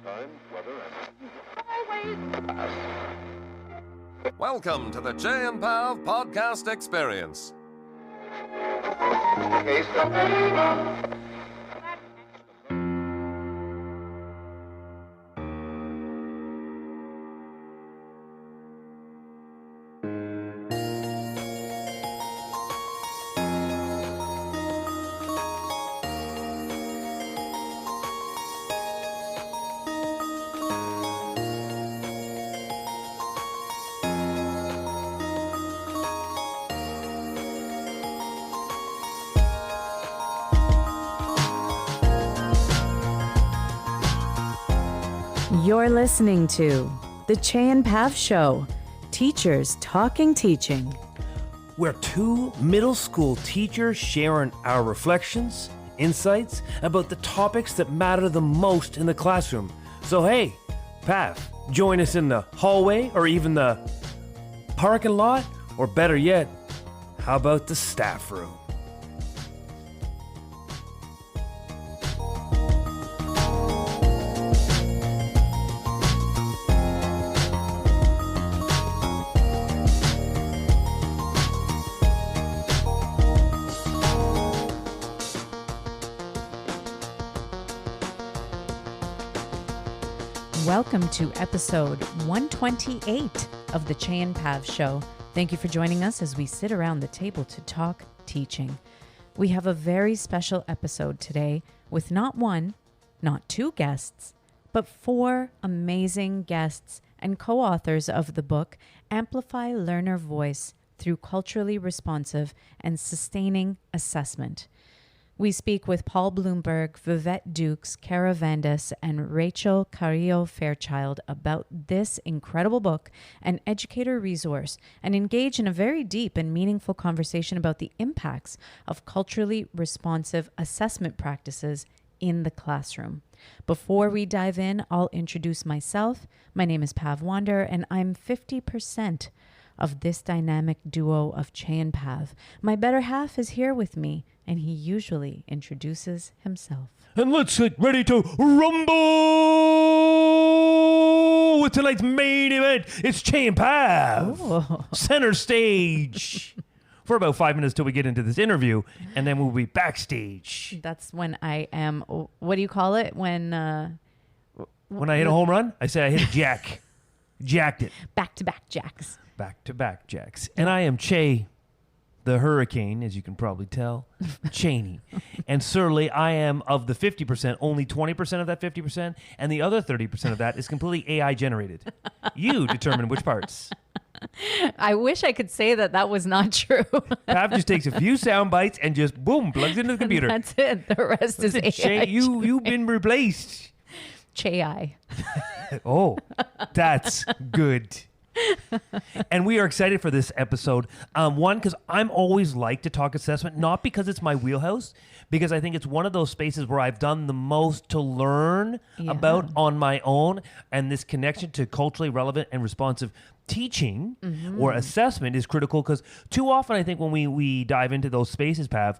Time, weather, and... Welcome to the Chey and Pav podcast experience. You're listening to The Chey and Pav Show, Teachers Talking Teaching. Where two middle school teachers sharing our reflections, insights about the topics that matter the most in the classroom. So hey, Pav, join us in the hallway or even the parking lot, or better yet, how about the staff room? Welcome to episode 128 of the Chey and Pav Show. Thank you for joining us as we sit around the table to talk teaching. We have a very special episode today with not one, not two guests, but four amazing guests and co-authors of the book Amplify Learner Voice through culturally responsive and sustaining assessment. We speak with Paul Bloomberg, Vivett Dukes, Vandas and Rachel Carrillo-Fairchild about this incredible book and educator resource, and engage in a very deep and meaningful conversation about the impacts of culturally responsive assessment practices in the classroom. Before we dive in, I'll introduce myself. My name is Pav Wander, and I'm 50% of this dynamic duo of Chey and Pav. My better half is here with me, and he usually introduces himself. And let's get ready to rumble with tonight's main event. It's Chey and Pav. Oh. Center stage. For about 5 minutes till we get into this interview, and then we'll be backstage. That's when I am, what do you call it? When I hit a home run, I say I hit a jack. Jacked it. Back-to-back jacks. Back-to-back jacks. And I am Chey, the hurricane, as you can probably tell, Cheney. And certainly I am of the 50%, only 20% of that 50%, and the other 30% of that is completely AI generated. You determine which parts. I wish I could say that was not true. Pav just takes a few sound bites and just, boom, plugs into the computer. That's it. The rest is AI. Chey, you've been replaced. Chey-I. Oh, that's good. And we are excited for this episode. One, because I'm always like to talk assessment, not because it's my wheelhouse, because I think it's one of those spaces where I've done the most to learn about on my own, and this connection to culturally relevant and responsive teaching or assessment is critical, because too often I think when we dive into those spaces, Pav,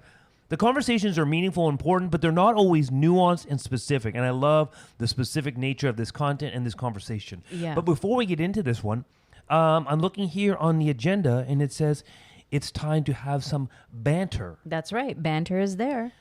the conversations are meaningful and important, but they're not always nuanced and specific. And I love the specific nature of this content and this conversation. Yeah. But before we get into this one, I'm looking here on the agenda, and it says it's time to have some banter. That's right. Banter is there.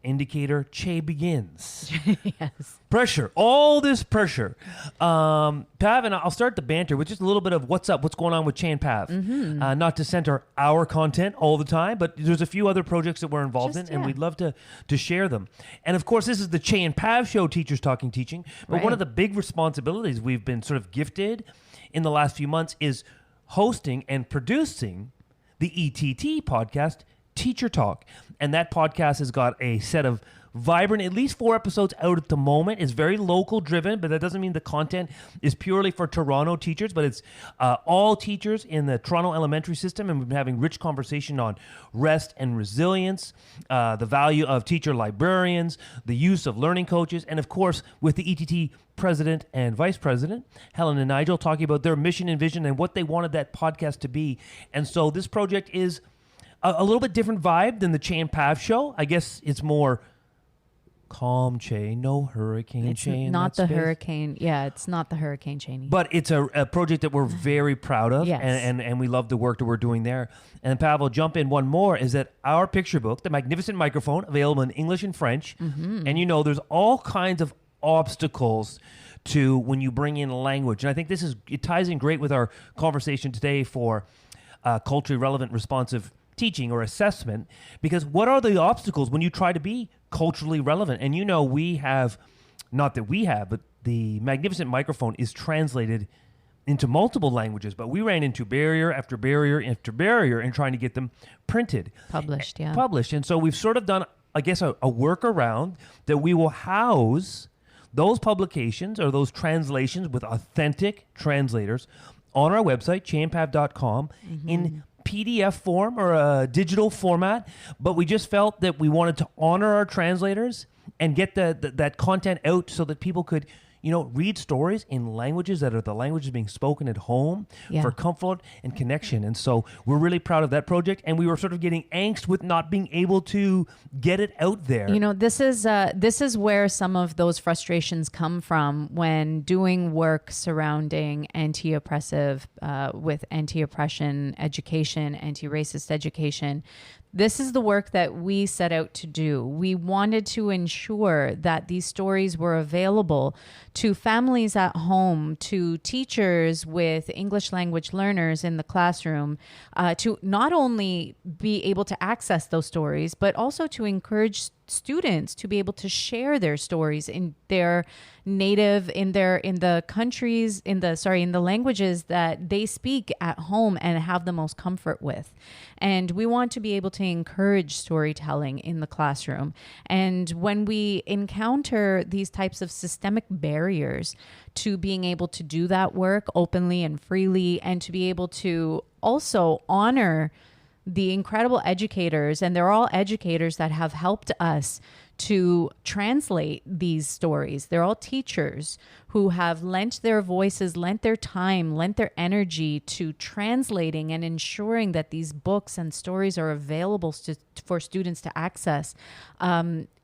Indicator, Chey begins. Yes. Pressure. All this pressure. Pav, and I'll start the banter with just a little bit of what's up, what's going on with Chey and Pav. Not to center our content all the time, but there's a few other projects that we're involved in, and we'd love to share them. And of course, this is the Chey and Pav Show, Teachers Talking Teaching. But one of the big responsibilities we've been sort of gifted in the last few months is hosting and producing the ETT podcast, Teacher Talk. And that podcast has got a set of vibrant, at least 4 episodes out at the moment. It's very local driven, but that doesn't mean the content is purely for Toronto teachers, but it's all teachers in the Toronto elementary system. And we've been having rich conversation on rest and resilience, the value of teacher librarians, the use of learning coaches, and of course, with the ETT president and vice president, Helen and Nigel, talking about their mission and vision and what they wanted that podcast to be. And so this project is a little bit different vibe than the Chey and Pav Show. I guess it's more calm Chey, no hurricane It's Chey. not the hurricane. Yeah, it's not the Hurricane Cheney. But it's a project that we're very proud of, Yes. and we love the work that we're doing there. And Pavel, jump in one more, is that our picture book, The Magnificent Microphone, available in English and French. And there's all kinds of obstacles to when you bring in language. And I think it ties in great with our conversation today for culturally relevant responsive teaching or assessment, because what are the obstacles when you try to be culturally relevant? And we have, not that we have, but the Magnificent Microphone is translated into multiple languages, but we ran into barrier after barrier after barrier in trying to get them printed. Published. And so we've sort of done, I guess, a workaround that we will house those publications or those translations with authentic translators on our website, cheyandpav.com, in PDF form or a digital format. But we just felt that we wanted to honor our translators and get that content out so that people could read stories in languages that are the languages being spoken at home for comfort and connection. And so we're really proud of that project. And we were sort of getting angst with not being able to get it out there. This is where some of those frustrations come from when doing work surrounding anti-oppressive, with anti-oppression education, anti-racist education. This is the work that we set out to do. We wanted to ensure that these stories were available to families at home, to teachers with English language learners in the classroom, to not only be able to access those stories, but also to encourage students to be able to share their stories in their native, in the languages that they speak at home and have the most comfort with. And we want to be able to encourage storytelling in the classroom. And when we encounter these types of systemic barriers to being able to do that work openly and freely, and to be able to also honor the incredible educators, and they're all educators that have helped us to translate these stories. They're all teachers who have lent their voices, lent their time, lent their energy to translating and ensuring that these books and stories are available for students to access.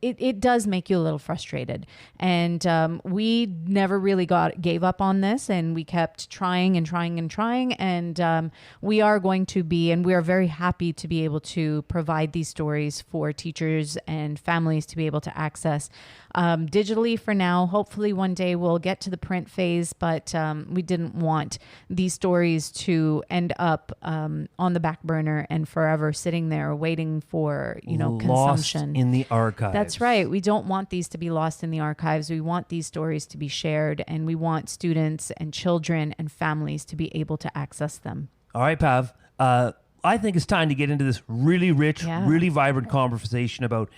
It does make you a little frustrated. And we never really gave up on this, and we kept trying and trying and trying. And we are going to be, and we are very happy to be able to provide these stories for teachers and families to be able to access digitally for now. Hopefully one day we'll get to the print phase, but we didn't want these stories to end up on the back burner and forever sitting there waiting for, consumption. Lost in the archives. That's right. We don't want these to be lost in the archives. We want these stories to be shared, and we want students and children and families to be able to access them. All right, Pav. I think it's time to get into this really rich, really vibrant conversation about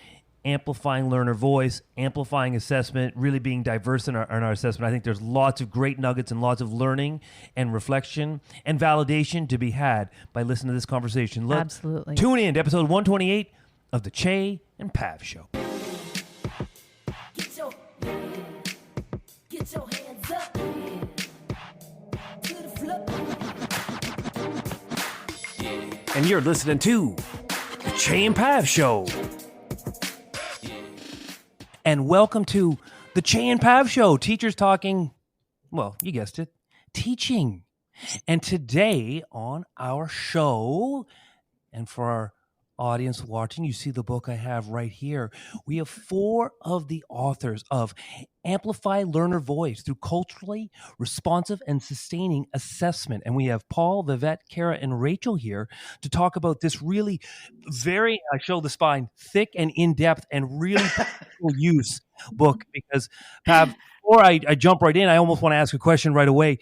amplifying learner voice, amplifying assessment, really being diverse in our assessment. I think there's lots of great nuggets and lots of learning and reflection and validation to be had by listening to this conversation. Absolutely. Tune in to episode 128 of the Chey and Pav Show. Get your hands up to the floor. And you're listening to the Chey and Pav Show. And welcome to the Chey and Pav Show. Teachers talking, well, you guessed it, teaching. And today on our show, and for our audience watching, you see the book I have right here. We have 4 of the authors of Amplify Learner Voice through culturally responsive and sustaining assessment. And we have Paul, Vivett, Kara, and Rachel here to talk about this really very, I show the spine, thick and in-depth and really practical use book. Because, Pav, before I jump right in, I almost want to ask a question right away.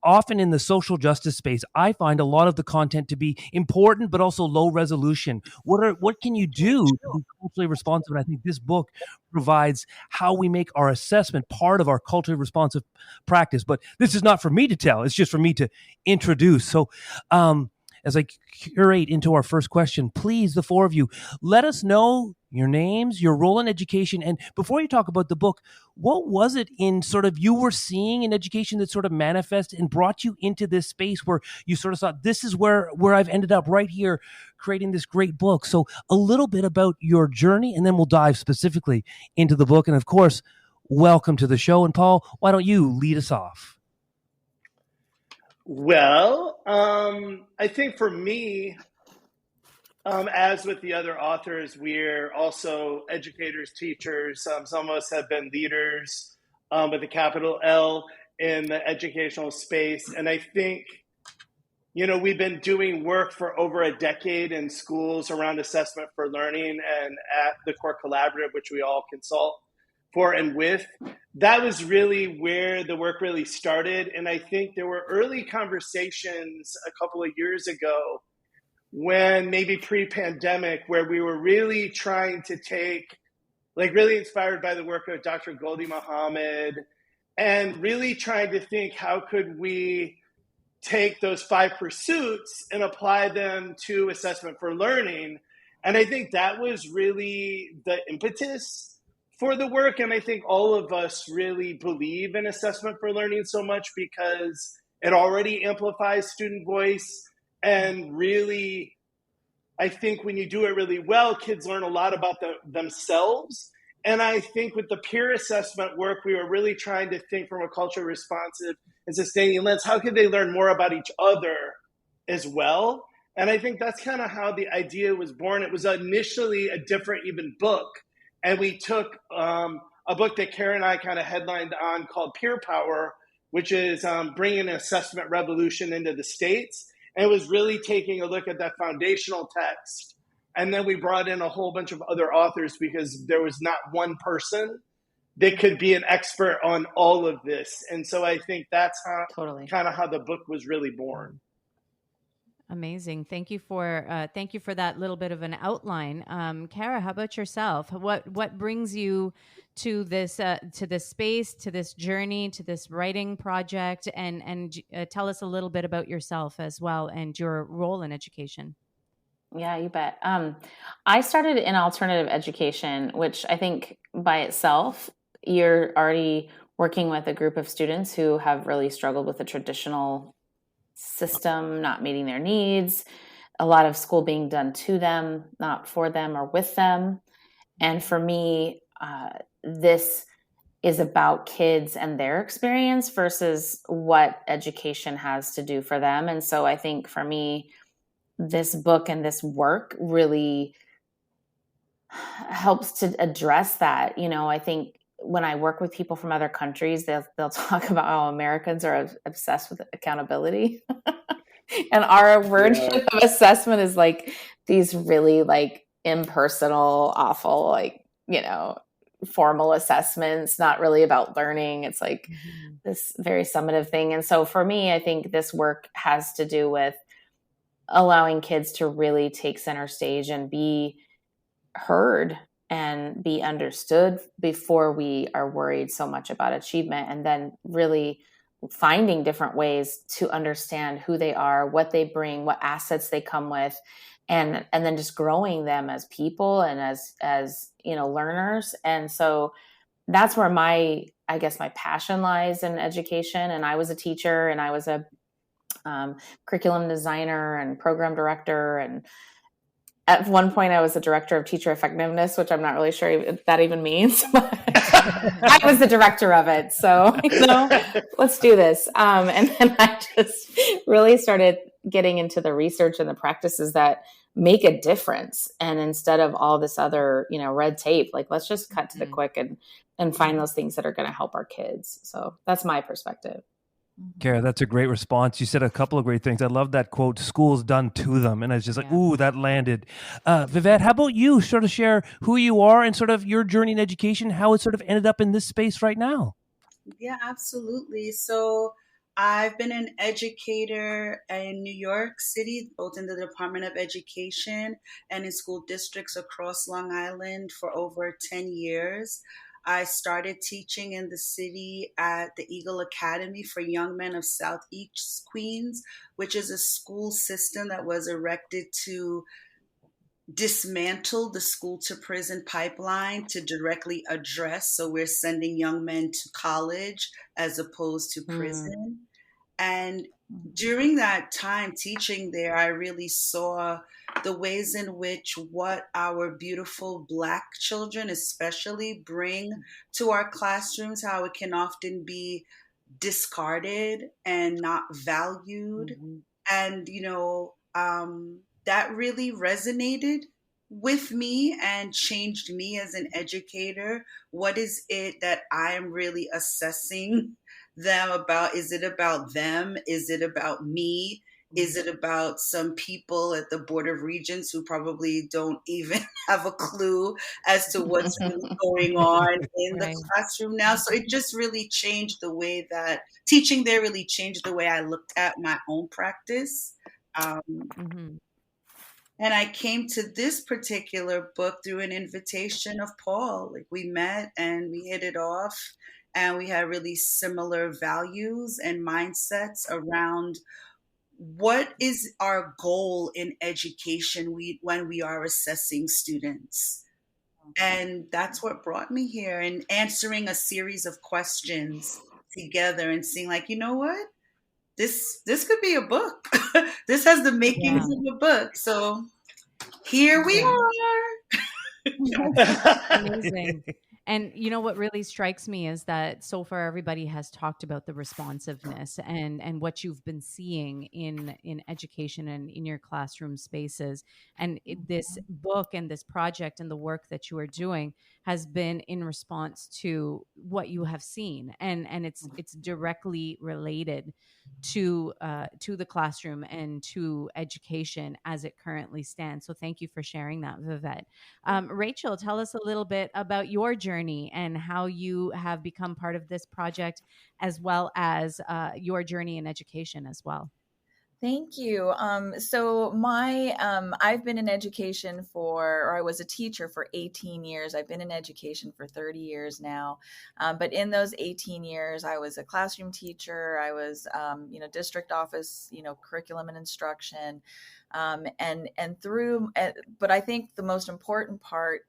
Often in the social justice space, I find a lot of the content to be important, but also low resolution. What can you do to be culturally responsive? And I think this book provides how we make our assessment part of our culturally responsive practice. But this is not for me to tell; it's just for me to introduce. So, as I curate into our first question, please, the four of you, let us know your names, your role in education. And before you talk about the book, what was it in sort of you were seeing in education that sort of manifested and brought you into this space where you sort of thought, this is where I've ended up right here creating this great book? So a little bit about your journey, and then we'll dive specifically into the book. And of course, welcome to the show. And Paul, why don't you lead us off? Well, I think for me, as with the other authors, we're also educators, teachers. Some of us have been leaders with a capital L in the educational space. And I think, we've been doing work for over a decade in schools around assessment for learning and at the Core Collaborative, which we all consult for and with. That was really where the work really started. And I think there were early conversations a couple of years ago when maybe pre-pandemic, where we were really trying to take, really inspired by the work of Dr. Gholdy Muhammad, and really trying to think, how could we take those 5 pursuits and apply them to assessment for learning? And I think that was really the impetus for the work. And I think all of us really believe in assessment for learning so much because it already amplifies student voice. And really, I think when you do it really well, kids learn a lot about themselves. And I think with the peer assessment work, we were really trying to think from a culturally responsive and sustaining lens, how could they learn more about each other as well? And I think that's kind of how the idea was born. It was initially a different even book. And we took a book that Kara and I kind of headlined on called Peer Power, which is bringing an assessment revolution into the States. And it was really taking a look at that foundational text. And then we brought in a whole bunch of other authors because there was not one person that could be an expert on all of this. And so I think that's kind of how the book was really born. Amazing. Thank you for that little bit of an outline. Kara, how about yourself? What brings you to this space, to this journey, to this writing project, and tell us a little bit about yourself as well and your role in education. Yeah, you bet. I started in alternative education, which I think by itself, you're already working with a group of students who have really struggled with the traditional system not meeting their needs, a lot of school being done to them, not for them or with them. And for me, this is about kids and their experience versus what education has to do for them. And so I think for me, this book and this work really helps to address that. I think when I work with people from other countries, they'll talk about how Americans are obsessed with accountability. And our version of assessment is like these really impersonal, awful, formal assessments, not really about learning. It's this very summative thing. And so for me, I think this work has to do with allowing kids to really take center stage and be heard and be understood before we are worried so much about achievement, and then really finding different ways to understand who they are, what they bring, what assets they come with, and then just growing them as people and as learners. And so that's where my passion lies in education. And I was a teacher, and I was a curriculum designer and program director, and at one point, I was the director of teacher effectiveness, which I'm not really sure if that even means. But I was the director of it. So, let's do this. And then I just really started getting into the research and the practices that make a difference. And instead of all this other, red tape, let's just cut to the quick and find those things that are going to help our kids. So that's my perspective. Kara, that's a great response. You said a couple of great things. I love that quote, school's done to them. And I was just ooh, that landed. Vivett, how about you sort of share who you are and sort of your journey in education, how it sort of ended up in this space right now? Yeah, absolutely. So I've been an educator in New York City, both in the Department of Education and in school districts across Long Island for over 10 years. I started teaching in the city at the Eagle Academy for Young Men of Southeast Queens, which is a school system that was erected to dismantle the school to prison pipeline to directly address. So we're sending young men to college as opposed to prison. And during that time teaching there, I really saw the ways in which what our beautiful Black children especially bring to our classrooms, how it can often be discarded and not valued. And, that really resonated with me and changed me as an educator. What is it that I am really assessing them about? Is it about them? Is it about me? Is it about some people at the Board of Regents who probably don't even have a clue as to what's really going on in the classroom now? So it just really changed the way that teaching there really changed the way I looked at my own practice. And I came to this particular book through an invitation of Paul. Like, we met and we hit it off, and we had really similar values and mindsets around what is our goal in education when we are assessing students. And that's what brought me here, and answering a series of questions together and seeing, like, you know what? This could be a book. This has the makings of a book. So here we are. Amazing. And what really strikes me is that so far everybody has talked about the responsiveness and what you've been seeing in education and in your classroom spaces. And this book and this project and the work that you are doing has been in response to what you have seen, and it's directly related to the classroom and to education as it currently stands. So thank you for sharing that, Vivett. Rachel, tell us a little bit about your journey and how you have become part of this project, as well as your journey in education as well. Thank you. So I've been in education or I was a teacher for 18 years. I've been in education for 30 years now. But in those 18 years, I was a classroom teacher. I was, district office, curriculum and instruction. But I think the most important part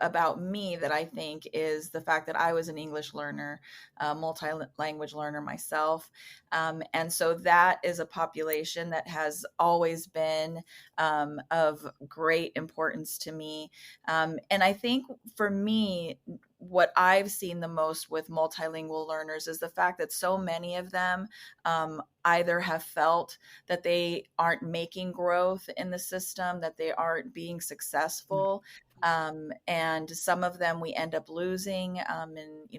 about me that I think is the fact that I was an English learner, multi-language learner myself. And so that is a population that has always been of great importance to me. And I think for me, what I've seen the most with multilingual learners is the fact that so many of them either have felt that they aren't making growth in the system, that they aren't being successful. And some of them we end up losing. And,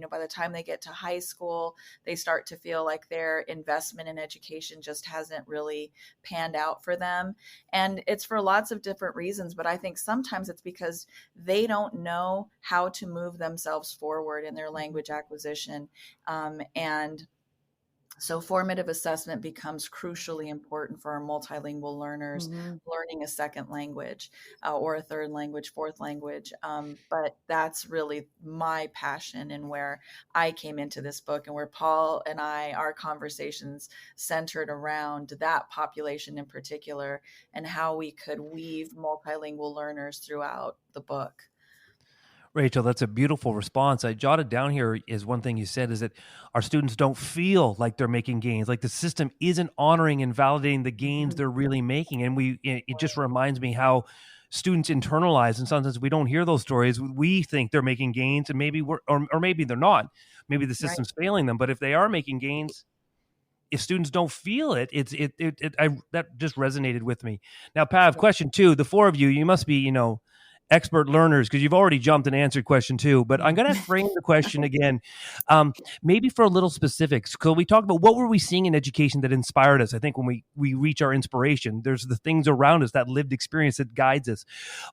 by the time they get to high school, they start to feel like their investment in education just hasn't really panned out for them. And it's for lots of different reasons, but I think sometimes it's because they don't know how to move themselves forward in their language acquisition. And so formative assessment becomes crucially important for our multilingual learners learning a second language or a third language, fourth language. But that's really my passion and where I came into this book, and where Paul and our conversations centered around that population in particular and how we could weave multilingual learners throughout the book. Rachel, that's a beautiful response. I jotted down here is one thing you said is that our students don't feel like they're making gains, like the system isn't honoring and validating the gains they're really making. And it just reminds me how students internalize, and sometimes we don't hear those stories. We think they're making gains, and maybe or maybe they're not. Maybe the system's failing them. But if they are making gains, if students don't feel it, that just resonated with me. Now, Pav, question 2, the 4 of you must be, expert learners, because you've already jumped and answered question 2, but I'm going to frame the question again, maybe for a little specifics. So we talked about what were we seeing in education that inspired us. I think when we reach our inspiration, there's the things around us, that lived experience that guides us.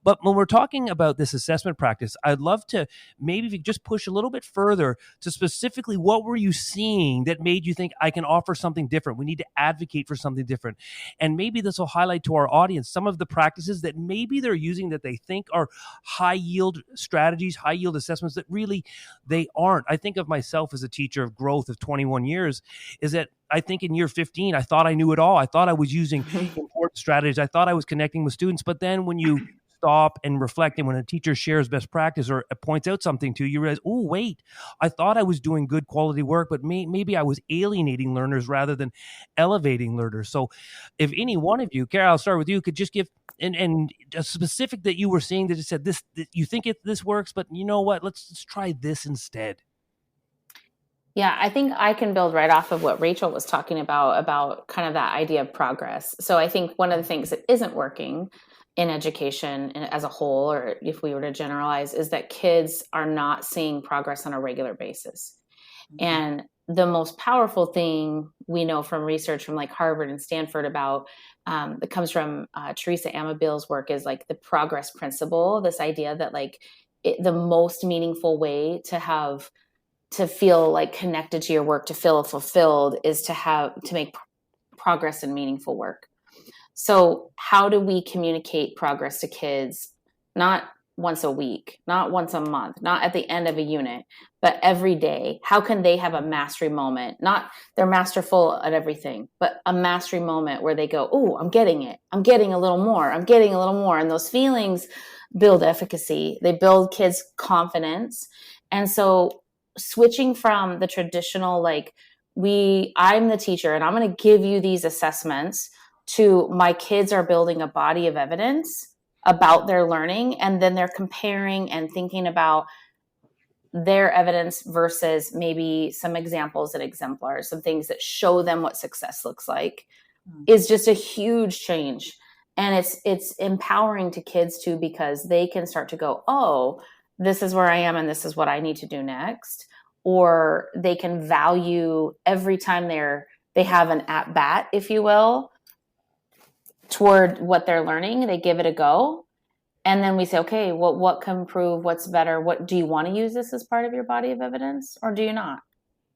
But when we're talking about this assessment practice, I'd love to maybe if you just push a little bit further to specifically what were you seeing that made you think I can offer something different? We need to advocate for something different. And maybe this will highlight to our audience some of the practices that maybe they're using that they think are are high yield strategies, high yield assessments that really they aren't. I think of myself as a teacher of growth of 21 years, is that I think in year 15, I thought I knew it all. I thought I was using important strategies. I thought I was connecting with students. But then when you stop and reflect, and when a teacher shares best practice or points out something to you, you realize, oh, wait, I thought I was doing good quality work, but maybe I was alienating learners rather than elevating learners. So if any one of you, Kara, I'll start with you, could just give and a specific that you were seeing that just said this, you think this works, but you know what, let's try this instead. Yeah, I think I can build right off of what Rachel was talking about kind of that idea of progress. So I think one of the things that isn't working in education as a whole, or if we were to generalize, is that kids are not seeing progress on a regular basis. Mm-hmm. And the most powerful thing we know from research from like Harvard and Stanford about that comes from Teresa Amabil's work is like the progress principle, this idea that like the most meaningful way to feel like connected to your work, to feel fulfilled, is to make progress in meaningful work. So how do we communicate progress to kids? Not once a week, not once a month, not at the end of a unit, but every day. How can they have a mastery moment? Not they're masterful at everything, but a mastery moment where they go, oh, I'm getting it. I'm getting a little more. I'm getting a little more. And those feelings build efficacy. They build kids' confidence. And so switching from the traditional, like I'm the teacher and I'm going to give you these assessments, to my kids are building a body of evidence about their learning, and then they're comparing and thinking about their evidence versus maybe some examples and exemplars, some things that show them what success looks like, is just a huge change. And it's empowering to kids too, because they can start to go, oh, this is where I am and this is what I need to do next. Or they can value every time they have an at bat, if you will, toward what they're learning, they give it a go. And then we say, okay, well, what can improve? What's better? What do you want to use this as part of your body of evidence, or do you not?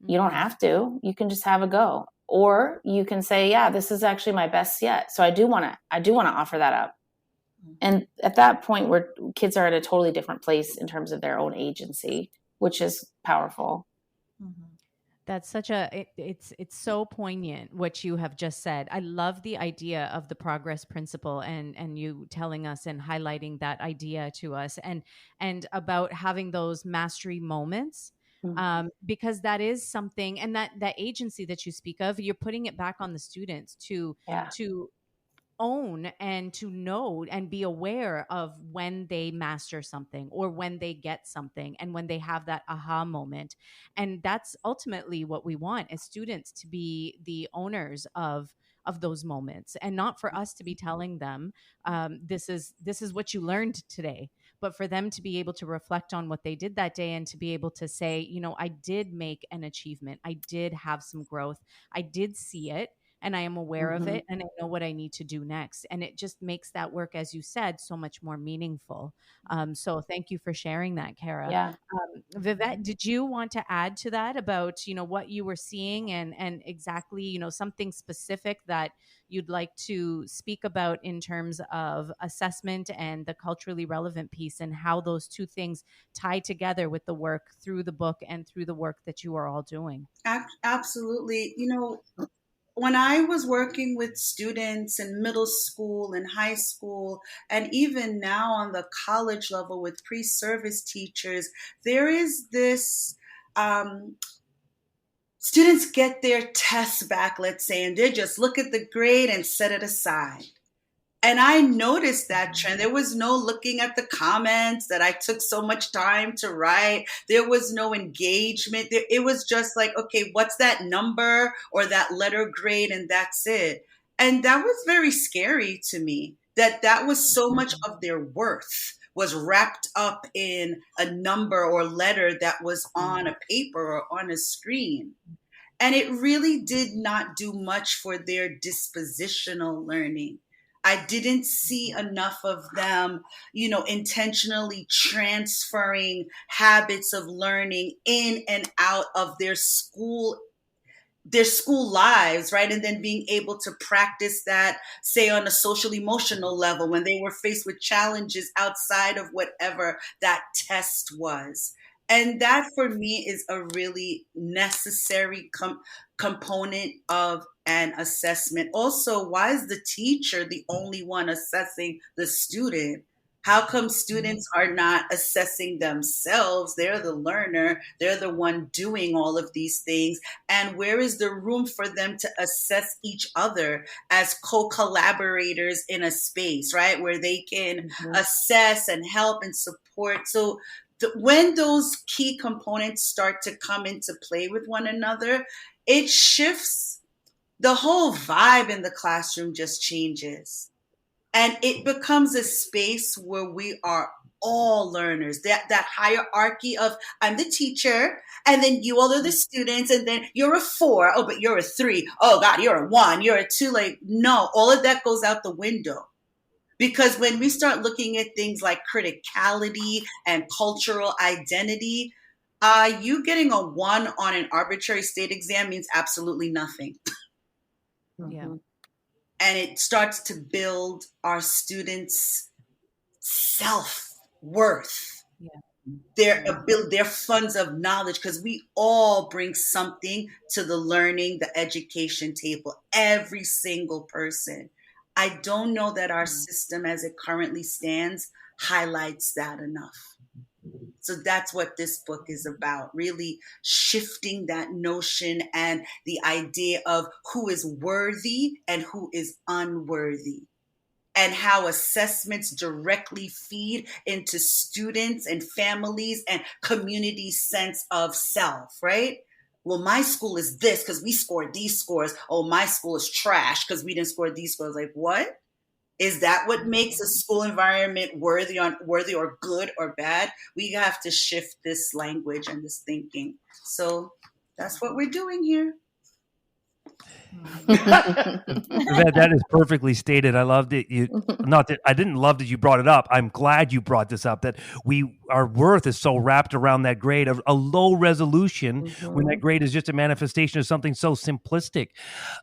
You don't have to. You can just have a go. Or you can say, yeah, this is actually my best yet. So I do want to offer that up. And at that point where kids are at a totally different place in terms of their own agency, which is powerful. Mm-hmm. That's such it's so poignant what you have just said. I love the idea of the progress principle and you telling us and highlighting that idea to us and about having those mastery moments. Mm-hmm. Because that is something, and that agency that you speak of, you're putting it back on the students to own and to know and be aware of when they master something or when they get something and when they have that aha moment. And that's ultimately what we want as students, to be the owners of those moments, and not for us to be telling them this is what you learned today, but for them to be able to reflect on what they did that day and to be able to say, you know, I did make an achievement. I did have some growth. I did see it. And I am aware of it, and I know what I need to do next. And it just makes that work, as you said, so much more meaningful. So thank you for sharing that, Kara. Yeah. Vivett, did you want to add to that about, you know, what you were seeing and exactly, you know, something specific that you'd like to speak about in terms of assessment and the culturally relevant piece, and how those two things tie together with the work through the book and through the work that you are all doing? Absolutely. You know, when I was working with students in middle school and high school, and even now on the college level with pre-service teachers, there is this, students get their tests back, let's say, and they just look at the grade and set it aside. And I noticed that trend. There was no looking at the comments that I took so much time to write. There was no engagement. It was just like, okay, what's that number or that letter grade? And that's it. And that was very scary to me, that was so much of their worth was wrapped up in a number or letter that was on a paper or on a screen. And it really did not do much for their dispositional learning. I didn't see enough of them, you know, intentionally transferring habits of learning in and out of their school their school lives, right? And then being able to practice that, say, on a social emotional level when they were faced with challenges outside of whatever that test was. And that for me is a really necessary component of an assessment. Also, why is the teacher the only one assessing the student? How come students are not assessing themselves? They're the learner. They're the one doing all of these things. And where is the room for them to assess each other as co-collaborators in a space, right? Where they can assess and help and support. So when those key components start to come into play with one another, it shifts. The whole vibe in the classroom just changes. And it becomes a space where we are all learners. That hierarchy of I'm the teacher, and then you all are the students, and then you're a 4. Oh, but you're a 3. Oh God, you're a 1. You're a 2. Like, no, all of that goes out the window. Because when we start looking at things like criticality and cultural identity, you getting a 1 on an arbitrary state exam means absolutely nothing. Yeah. And it starts to build our students' self-worth, their funds of knowledge, because we all bring something to the learning, the education table, every single person. I don't know that our system as it currently stands highlights that enough. So that's what this book is about, really shifting that notion and the idea of who is worthy and who is unworthy, and how assessments directly feed into students and families and communities' sense of self, right? Well, my school is this because we scored these scores. Oh, my school is trash because we didn't score these scores. Like, what? Is that what makes a school environment worthy or good or bad? We have to shift this language and this thinking. So that's what we're doing here. That is perfectly stated. I loved it. I didn't love that you brought it up. I'm glad you brought this up, that our worth is so wrapped around that grade of a low resolution when that grade is just a manifestation of something so simplistic.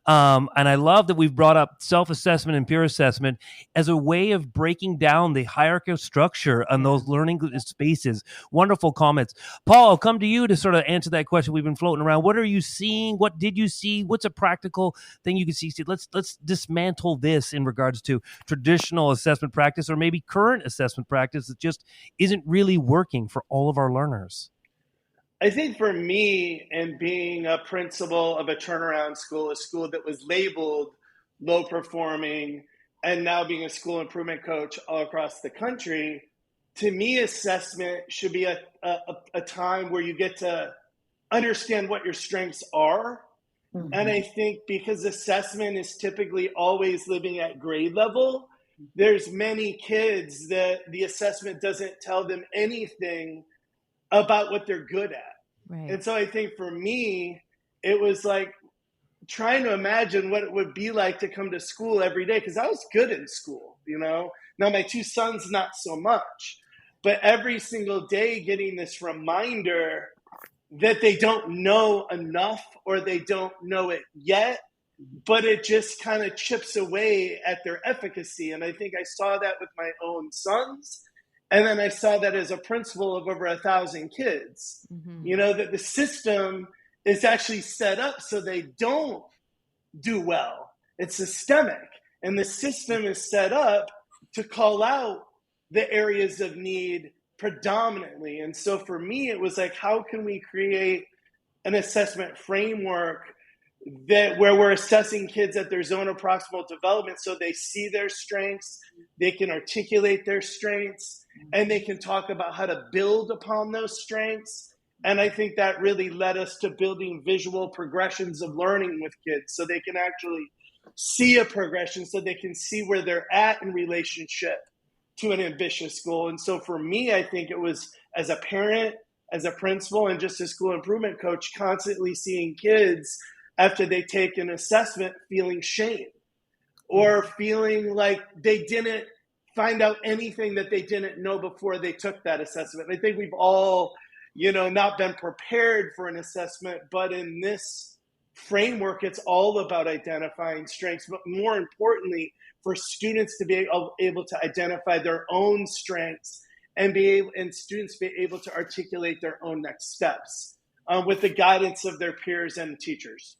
And I love that we've brought up self-assessment and peer assessment as a way of breaking down the hierarchical structure on those learning spaces. Wonderful comments. Paul, I'll come to you to sort of answer that question we've been floating around. What are you seeing? What did you see? What's a practical thing you can see? Let's dismantle this in regards to traditional assessment practice, or maybe current assessment practice that just isn't really working for all of our learners. I think for me, and being a principal of a turnaround school, a school that was labeled low performing, and now being a school improvement coach all across the country, to me, assessment should be a time where you get to understand what your strengths are. And I think because assessment is typically always living at grade level, there's many kids that the assessment doesn't tell them anything about what they're good at. Right. And so I think for me, it was like trying to imagine what it would be like to come to school every day, because I was good in school, Now my 2 sons, not so much. But every single day getting this reminder that they don't know enough, or they don't know it yet, but it just kind of chips away at their efficacy. And I think I saw that with my own sons. And then I saw that as a principal of over 1,000 kids, that the system is actually set up so they don't do well. It's systemic. And the system is set up to call out the areas of need predominantly. And so for me, it was like, how can we create an assessment framework where we're assessing kids at their zone of proximal development so they see their strengths, they can articulate their strengths, and they can talk about how to build upon those strengths. And I think that really led us to building visual progressions of learning with kids so they can actually see a progression, so they can see where they're at in relationship to an ambitious goal. And so for me, I think it was, as a parent, as a principal, and just a school improvement coach, constantly seeing kids after they take an assessment feeling shame or feeling like they didn't find out anything that they didn't know before they took that assessment. I think we've all, not been prepared for an assessment, but in this framework, it's all about identifying strengths, but more importantly, for students to be able to identify their own strengths and students be able to articulate their own next steps with the guidance of their peers and teachers.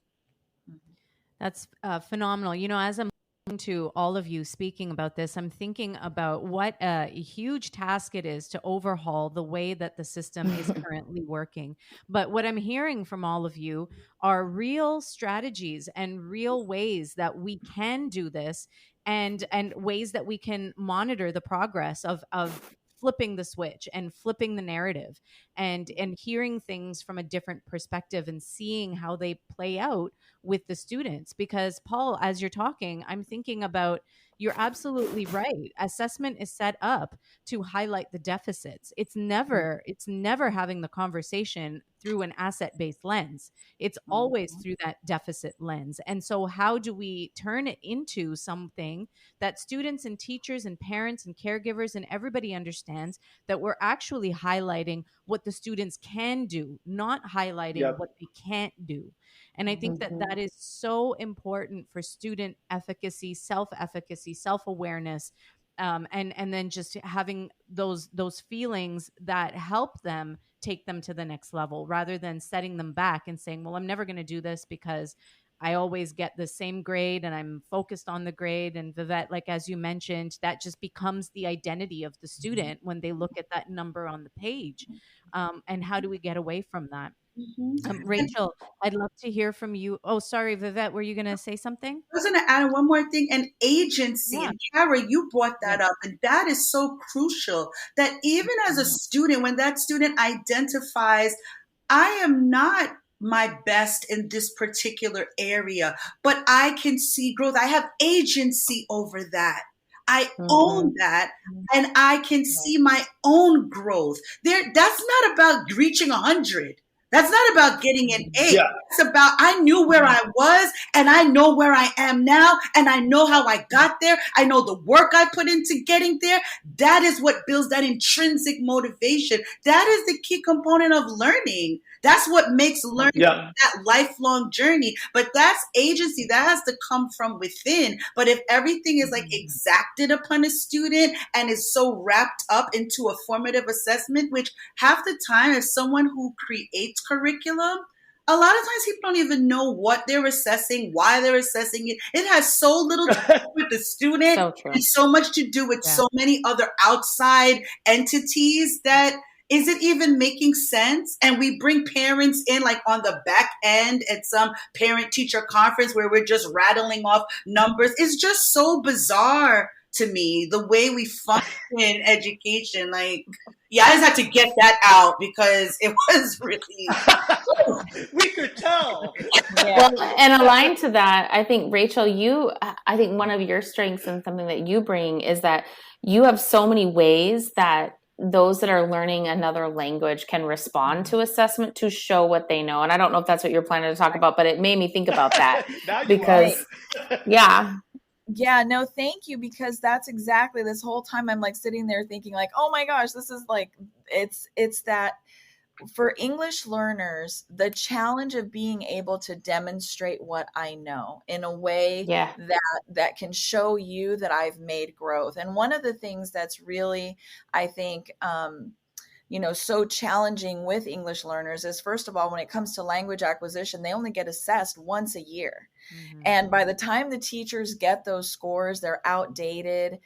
That's phenomenal. As I'm listening to all of you speaking about this, I'm thinking about what a huge task it is to overhaul the way that the system is currently working. But what I'm hearing from all of you are real strategies and real ways that we can do this, and ways that we can monitor the progress of flipping the switch and flipping the narrative, and hearing things from a different perspective and seeing how they play out with the students. Because Paul, as you're talking, I'm thinking about, you're absolutely right. Assessment is set up to highlight the deficits. It's never having the conversation through an asset-based lens. It's always through that deficit lens. And so how do we turn it into something that students and teachers and parents and caregivers and everybody understands, that we're actually highlighting what the students can do, not highlighting what they can't do. And I think that is so important for student efficacy, self-efficacy, self-awareness, and then just having those feelings that help them take them to the next level, rather than setting them back and saying, well, I'm never going to do this because I always get the same grade and I'm focused on the grade. And Vivett, like as you mentioned, that just becomes the identity of the student when they look at that number on the page. And how do we get away from that? Rachel, I'd love to hear from you. Oh, sorry, Vivett, were you going to say something? I was going to add one more thing, an agency. Yeah. And Kara, you brought that up, and that is so crucial, that even as a student, when that student identifies, I am not my best in this particular area, but I can see growth. I have agency over that. I own that, and I can see my own growth. That's not about reaching 100. That's not about getting an A. Yeah. It's about, I knew where I was and I know where I am now, and I know how I got there. I know the work I put into getting there. That is what builds that intrinsic motivation. That is the key component of learning. That's what makes learning that lifelong journey. But that's agency. That has to come from within. But if everything is like exacted upon a student and is so wrapped up into a formative assessment, which half the time, as someone who creates curriculum, a lot of times people don't even know what they're assessing, why they're assessing it. It has so little to do with the student and so much to do with so many other outside entities that is it even making sense? And we bring parents in like on the back end at some parent-teacher conference where we're just rattling off numbers. It's just so bizarre to me, the way we function in education. Like, I just had to get that out because it was really... We could tell. Well, and aligned to that, I think, Rachel, I think one of your strengths and something that you bring is that you have so many ways that those that are learning another language can respond to assessment to show what they know. And I don't know if that's what you're planning to talk about, but it made me think about that because, Yeah, no, thank you. Because that's exactly, this whole time I'm like sitting there thinking like, oh my gosh, this is like, it's that for English learners, the challenge of being able to demonstrate what I know in a way that can show you that I've made growth. And one of the things that's really, I think, so challenging with English learners is, first of all, when it comes to language acquisition, they only get assessed once a year. And by the time the teachers get those scores, they're outdated.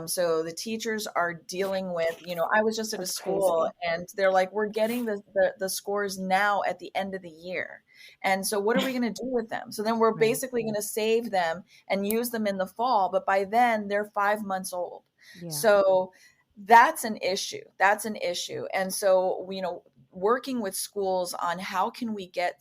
So the teachers are dealing with, I was just at a school and they're like, we're getting the scores now at the end of the year. And so what are we going to do with them? So then we're basically going to save them and use them in the fall. But by then they're 5 months old. So that's an issue. And so, working with schools on how can we get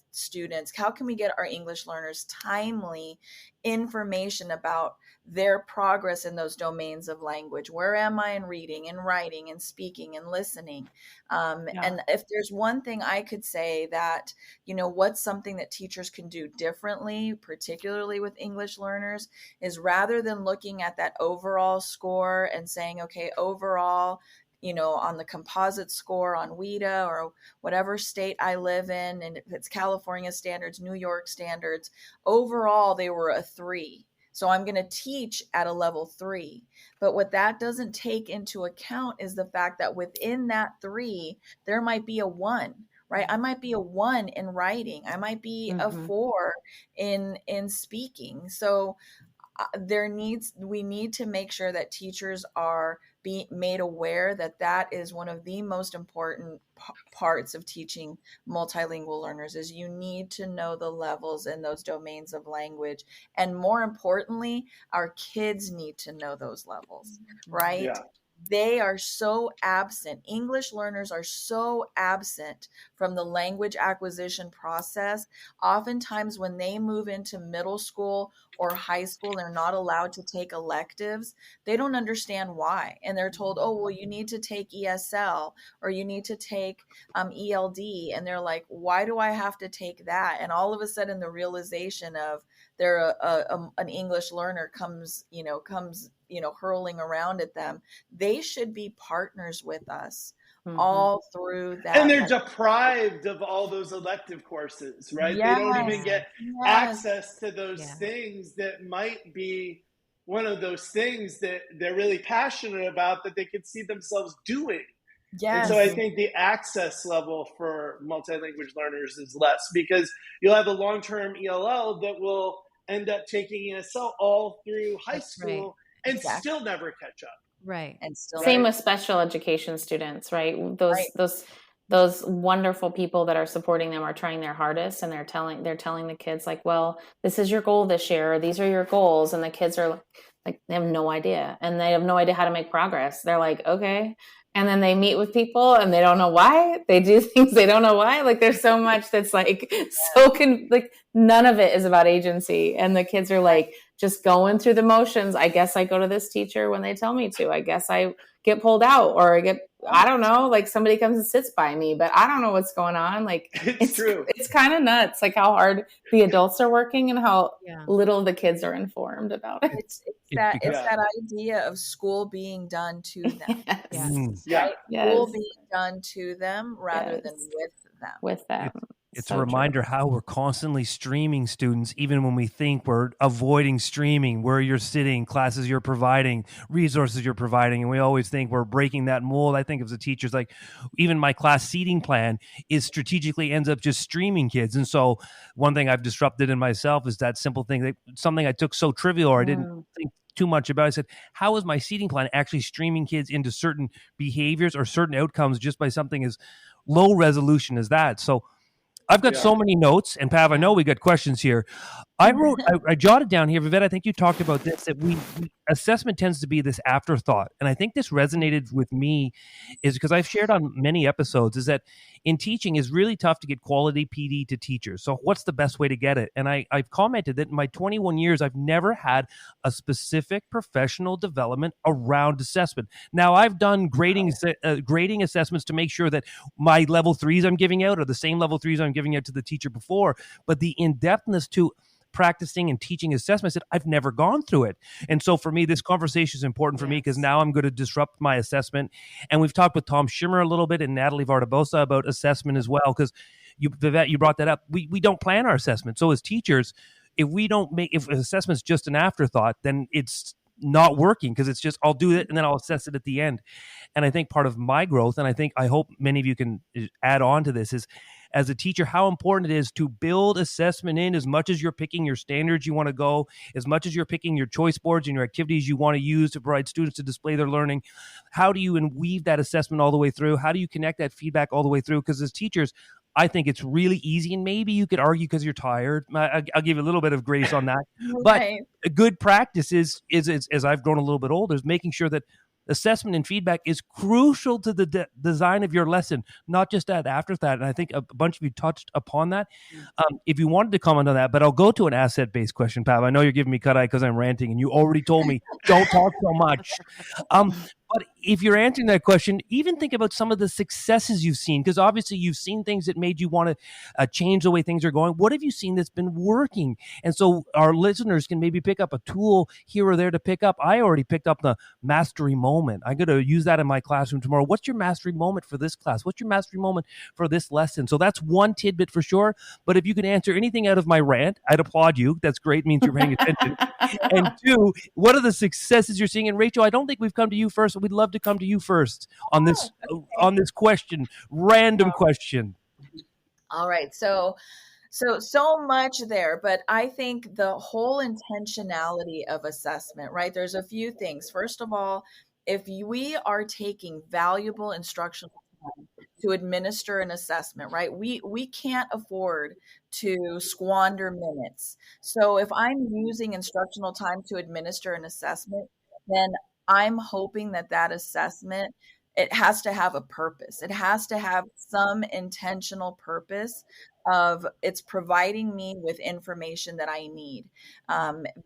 our English learners timely information about their progress in those domains of language. Where am I in reading and writing and speaking and listening? And if there's one thing I could say that, what's something that teachers can do differently, particularly with English learners, is rather than looking at that overall score and saying, okay, overall, on the composite score on WIDA or whatever state I live in, and if it's California standards, New York standards, overall they were a 3. So I'm going to teach at a level 3. But what that doesn't take into account is the fact that within that 3, there might be a 1, right? I might be a 1 in writing. I might be a 4 in speaking. So we need to make sure that teachers are being made aware that that is one of the most important parts of teaching multilingual learners, is you need to know the levels in those domains of language. And more importantly, our kids need to know those levels, right? Yeah. They are so absent. English learners are so absent from the language acquisition process. Oftentimes when they move into middle school or high school, they're not allowed to take electives. They don't understand why. And they're told, oh, well, you need to take ESL or you need to take ELD. And they're like, why do I have to take that? And all of a sudden the realization of they're an English learner comes hurling around at them. They should be partners with us all through that. And they're deprived of all those elective courses, right? Yes. They don't even get access to those things that might be one of those things that they're really passionate about, that they could see themselves doing. Yes. And so I think the access level for multilanguage learners is less, because you'll have a long-term ELL that will end up taking ESL all through high school and still never catch up. Right. And still Same with special education students, right? Those wonderful people that are supporting them are trying their hardest, and they're telling the kids like, well, this is your goal this year, or these are your goals. And the kids are like, they have no idea, and they have no idea how to make progress. They're like, okay. And then they meet with people and they don't know why. They do things they don't know why. Like there's so much that's like like none of it is about agency. And the kids are like just going through the motions. I guess I go to this teacher when they tell me to. I guess I get pulled out, or I don't know, like somebody comes and sits by me, but I don't know what's going on. Like it's true. It's kind of nuts, like how hard the adults are working and how little the kids are informed about it. It's that idea of school being done to them. School being done to them rather than with them. It's so a reminder how we're constantly streaming students, even when we think we're avoiding streaming, where you're sitting, classes you're providing, resources you're providing. And we always think we're breaking that mold. I think as a teacher's like, even my class seating plan is strategically ends up just streaming kids. And so one thing I've disrupted in myself is that simple thing, something I took so trivial, or I didn't think too much about. I said, how is my seating plan actually streaming kids into certain behaviors or certain outcomes just by something as low resolution as that? So I've got so many notes, and Pav, I know we got questions here. I jotted down here, Vivett, I think you talked about this, that assessment tends to be this afterthought. And I think this resonated with me is because I've shared on many episodes is that in teaching is really tough to get quality PD to teachers. So what's the best way to get it? And I've commented that in my 21 years, I've never had a specific professional development around assessment. Now, I've done grading assessments to make sure that my level 3s I'm giving out are the same level 3s I'm giving out to the teacher before, but the in-depthness to practicing and teaching assessment, I said, I've never gone through it. And so for me, this conversation is important for me because now I'm going to disrupt my assessment. And we've talked with Tom Schimmer a little bit and Natalie Vardabosa about assessment as well, because Vivett, you brought that up. We don't plan our assessment. So as teachers, if assessment's just an afterthought, then it's not working, because it's just, I'll do it and then I'll assess it at the end. And I think part of my growth, and I hope many of you can add on to this, is as a teacher, how important it is to build assessment in as much as you're picking your standards you want to go, as much as you're picking your choice boards and your activities you want to use to provide students to display their learning. How do you weave that assessment all the way through? How do you connect that feedback all the way through? Because as teachers, I think it's really easy, and maybe you could argue because you're tired. I'll give you a little bit of grace on that. But a good practice is, as I've grown a little bit older, is making sure that assessment and feedback is crucial to the design of your lesson, not just that afterthought. And I think a bunch of you touched upon that. If you wanted to comment on that, but I'll go to an asset-based question, Pav. I know you're giving me cut-eye because I'm ranting, and you already told me don't talk so much. But if you're answering that question, even think about some of the successes you've seen, because obviously you've seen things that made you want to change the way things are going. What have you seen that's been working? And so our listeners can maybe pick up a tool here or there to pick up. I already picked up the mastery moment. I'm going to use that in my classroom tomorrow. What's your mastery moment for this class? What's your mastery moment for this lesson? So that's one tidbit for sure. But if you can answer anything out of my rant, I'd applaud you. That's great. It means you're paying attention. And two, what are the successes you're seeing? And Rachel, I don't think we've come to you first. We'd love to come to you first on this question, random question. All right. So much there, but I think the whole intentionality of assessment, right? There's a few things. First of all, if we are taking valuable instructional time to administer an assessment, right? We can't afford to squander minutes. So if I'm using instructional time to administer an assessment, then I'm hoping that assessment, it has to have a purpose. It has to have some intentional purpose of it's providing me with information that I need,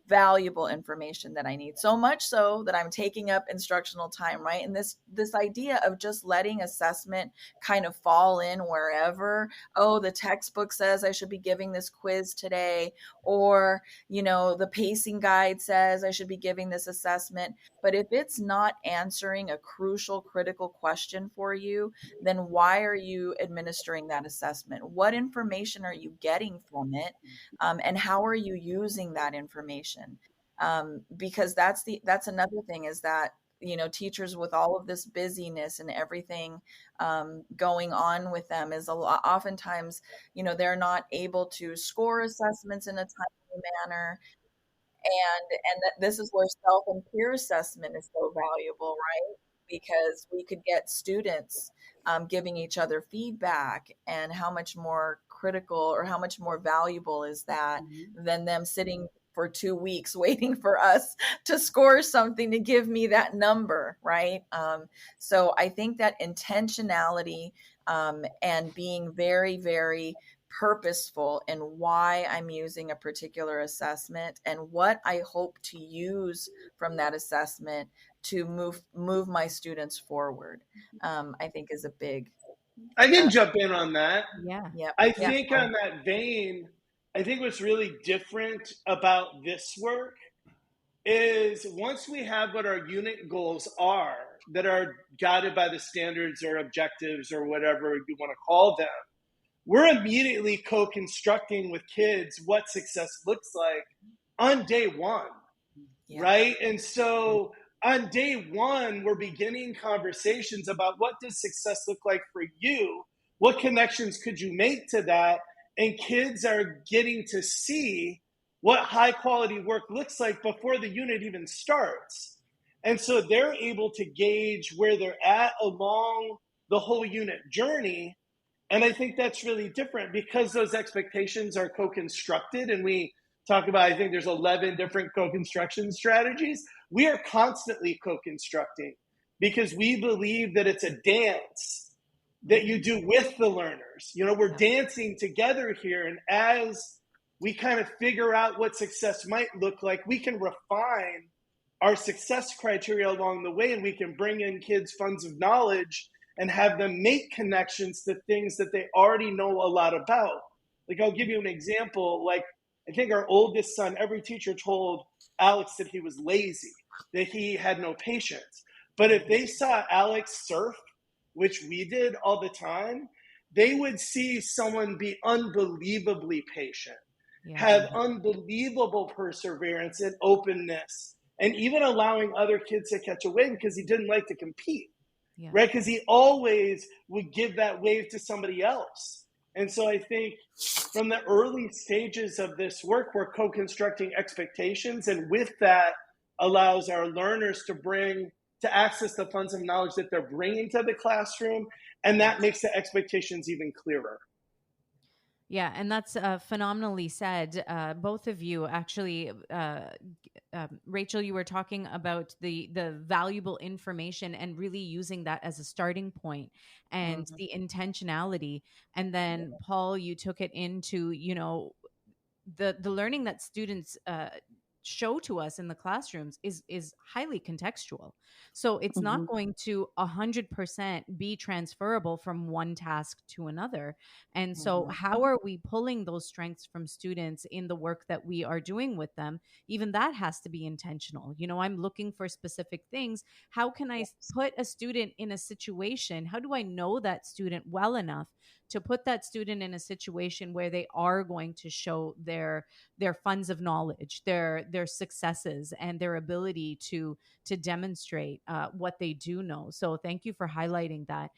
valuable information that I need, so much so that I'm taking up instructional time, right? And this idea of just letting assessment kind of fall in wherever, oh, the textbook says I should be giving this quiz today, or, the pacing guide says I should be giving this assessment. But if it's not answering a crucial, critical question for you, then why are you administering that assessment? What information are you getting from it? And how are you using that information? Because that's another thing, is that, teachers with all of this busyness and everything going on with them, is oftentimes, they're not able to score assessments in a timely manner. And this is where self and peer assessment is so valuable, right? Because we could get students giving each other feedback, and how much more critical or how much more valuable is that than them sitting for 2 weeks waiting for us to score something to give me that number, right? So I think that intentionality and being very, very purposeful in why I'm using a particular assessment and what I hope to use from that assessment to move my students forward, I think is a big. I can jump in on that. Yeah. I think on that vein, I think what's really different about this work is once we have what our unit goals are that are guided by the standards or objectives or whatever you want to call them, we're immediately co-constructing with kids what success looks like on day one, right? And so on day one, we're beginning conversations about what does success look like for you? What connections could you make to that? And kids are getting to see what high quality work looks like before the unit even starts. And so they're able to gauge where they're at along the whole unit journey. And I think that's really different because those expectations are co-constructed. And we talk about, I think there's 11 different co-construction strategies. We are constantly co-constructing because we believe that it's a dance that you do with the learners. We're dancing together here. And as we kind of figure out what success might look like, we can refine our success criteria along the way, and we can bring in kids' funds of knowledge and have them make connections to things that they already know a lot about. Like, I'll give you an example. Like, I think our oldest son, every teacher told Alex that he was lazy, that he had no patience. But if they saw Alex surf, which we did all the time, they would see someone be unbelievably patient, have unbelievable perseverance and openness, and even allowing other kids to catch a wave because he didn't like to compete. Right? Because he always would give that wave to somebody else. And so I think from the early stages of this work, we're co-constructing expectations. And with that allows our learners to access the funds of knowledge that they're bringing to the classroom. And that makes the expectations even clearer. Yeah, and that's phenomenally said. Both of you, actually, Rachel, you were talking about the valuable information and really using that as a starting point and the intentionality. And then, Paul, you took it into, the learning that students show to us in the classrooms is highly contextual. So it's not going to 100% be transferable from one task to another. And so how are we pulling those strengths from students in the work that we are doing with them? Even that has to be intentional. You know, I'm looking for specific things. How can I put a student in a situation? How do I know that student well enough to put that student in a situation where they are going to show their funds of knowledge, their successes, and their ability to demonstrate what they do know? So thank you for highlighting that.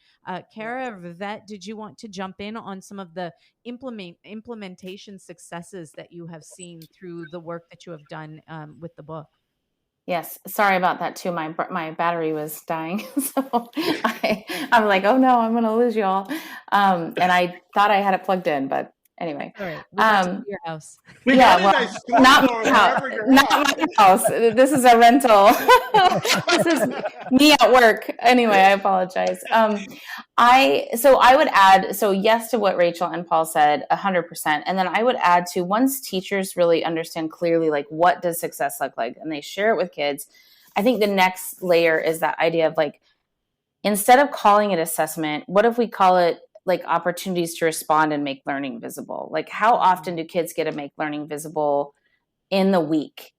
Kara, Vivett, did you want to jump in on some of the implementation successes that you have seen through the work that you have done with the book? Yes, sorry about that too. My battery was dying, so I'm like, oh no, I'm gonna lose you all. And I thought I had it plugged in, but anyway. All right, we got to go to your house. We got a nice studio not my house. wherever you're Not at. my house. This is a rental. This is me at work. Anyway, I apologize. I would add, yes to what Rachel and Paul said, 100%. And then I would add to, once teachers really understand clearly, like, what does success look like, and they share it with kids, I think the next layer is that idea of, like, instead of calling it assessment, what if we call it like opportunities to respond and make learning visible? Like, how often do kids get to make learning visible in the week?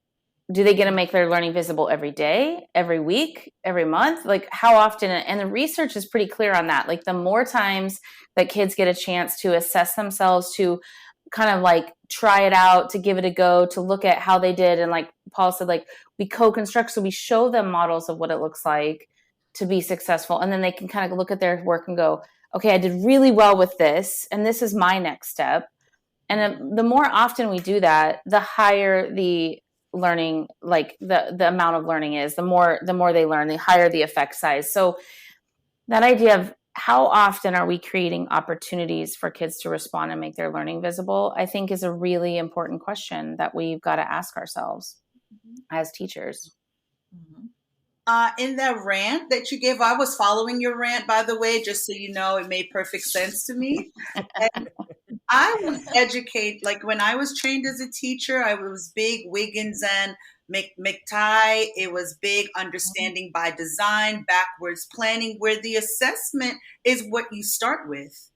Do they get to make their learning visible every day, every week, every month? Like, how often? And the research is pretty clear on that. Like, the more times that kids get a chance to assess themselves, to kind of like try it out, to give it a go, to look at how they did. And like Paul said, like, we co-construct, so we show them models of what it looks like to be successful. And then they can kind of look at their work and go, okay, I did really well with this, and this is my next step. And the more often we do that, the higher the learning, like the amount of learning is, the more they learn, the higher the effect size. So that idea of how often are we creating opportunities for kids to respond and make their learning visible, I think is a really important question that we've got to ask ourselves as teachers. In that rant that you gave, I was following your rant, by the way, just so you know, it made perfect sense to me. And I was educated, like when I was trained as a teacher, I was big Wiggins and McTighe. It was big understanding by design, backwards planning, where the assessment is what you start with.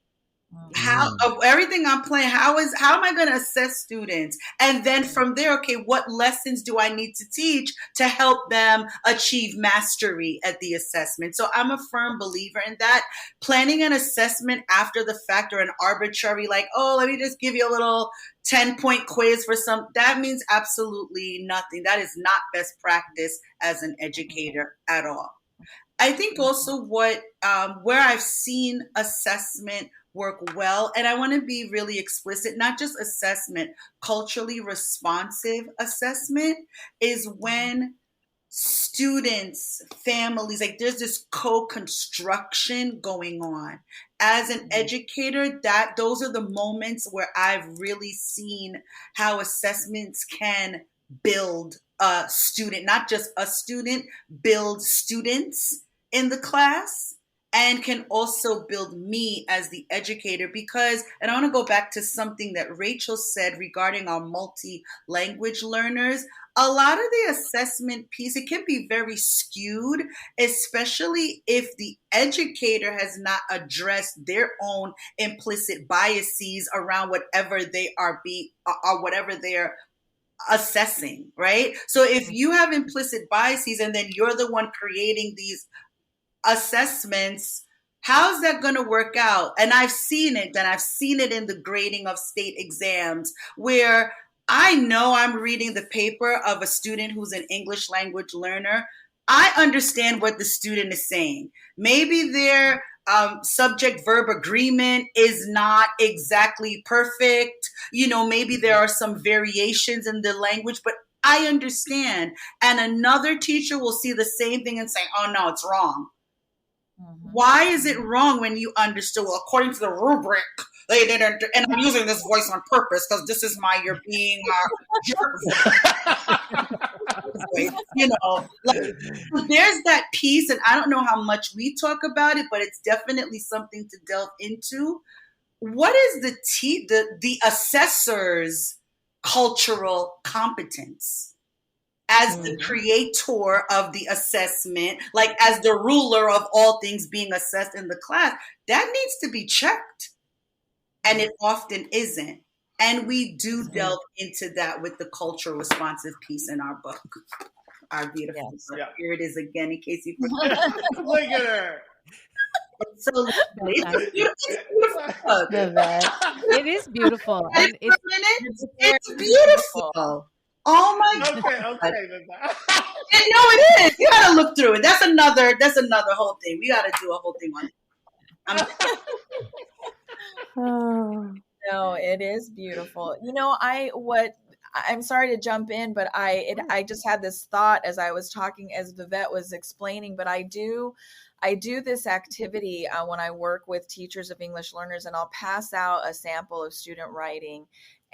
How of everything I'm playing, how am I going to assess students? And then from there, okay, what lessons do I need to teach to help them achieve mastery at the assessment? So I'm a firm believer in that. Planning an assessment after the fact, or an arbitrary, like, oh, let me just give you a little 10-point quiz for that means absolutely nothing. That is not best practice as an educator at all. I think also where I've seen assessment work well, and I want to be really explicit, not just assessment, culturally responsive assessment, is when students, families, like there's this co-construction going on. As an educator, those are the moments where I've really seen how assessments can build a student, not just a student, build students in the class, and can also build me as the educator. Because, and I want to go back to something that Rachel said regarding our multi-language learners, a lot of the assessment piece, it can be very skewed, especially if the educator has not addressed their own implicit biases around whatever they are or whatever they're assessing, right? So if you have implicit biases and then you're the one creating these assessments, how's that going to work out? And I've seen it in the grading of state exams, where I know I'm reading the paper of a student who's an English language learner. I understand what the student is saying. Maybe their subject-verb agreement is not exactly perfect. Maybe there are some variations in the language, but I understand. And another teacher will see the same thing and say, oh, no, it's wrong. Why is it wrong when you understood? Well, according to the rubric, they didn't. And I'm using this voice on purpose because this is you're being there's that piece, and I don't know how much we talk about it, but it's definitely something to delve into. What is the assessor's cultural competence? as the creator of the assessment, like as the ruler of all things being assessed in the class, that needs to be checked. And it often isn't. And we do delve into that with the cultural responsive piece in our book. Our beautiful book. Yeah. Here it is again, in case you forgot. Look at her. It's so lovely. It's a beautiful book. It is beautiful. And It's beautiful. Oh my God. Okay. No, it is. You gotta look through it. That's another whole thing. We gotta do a whole thing on it. No, it is beautiful. I'm sorry to jump in, but I just had this thought as I was talking, as Vivett was explaining, but I do this activity when I work with teachers of English learners, and I'll pass out a sample of student writing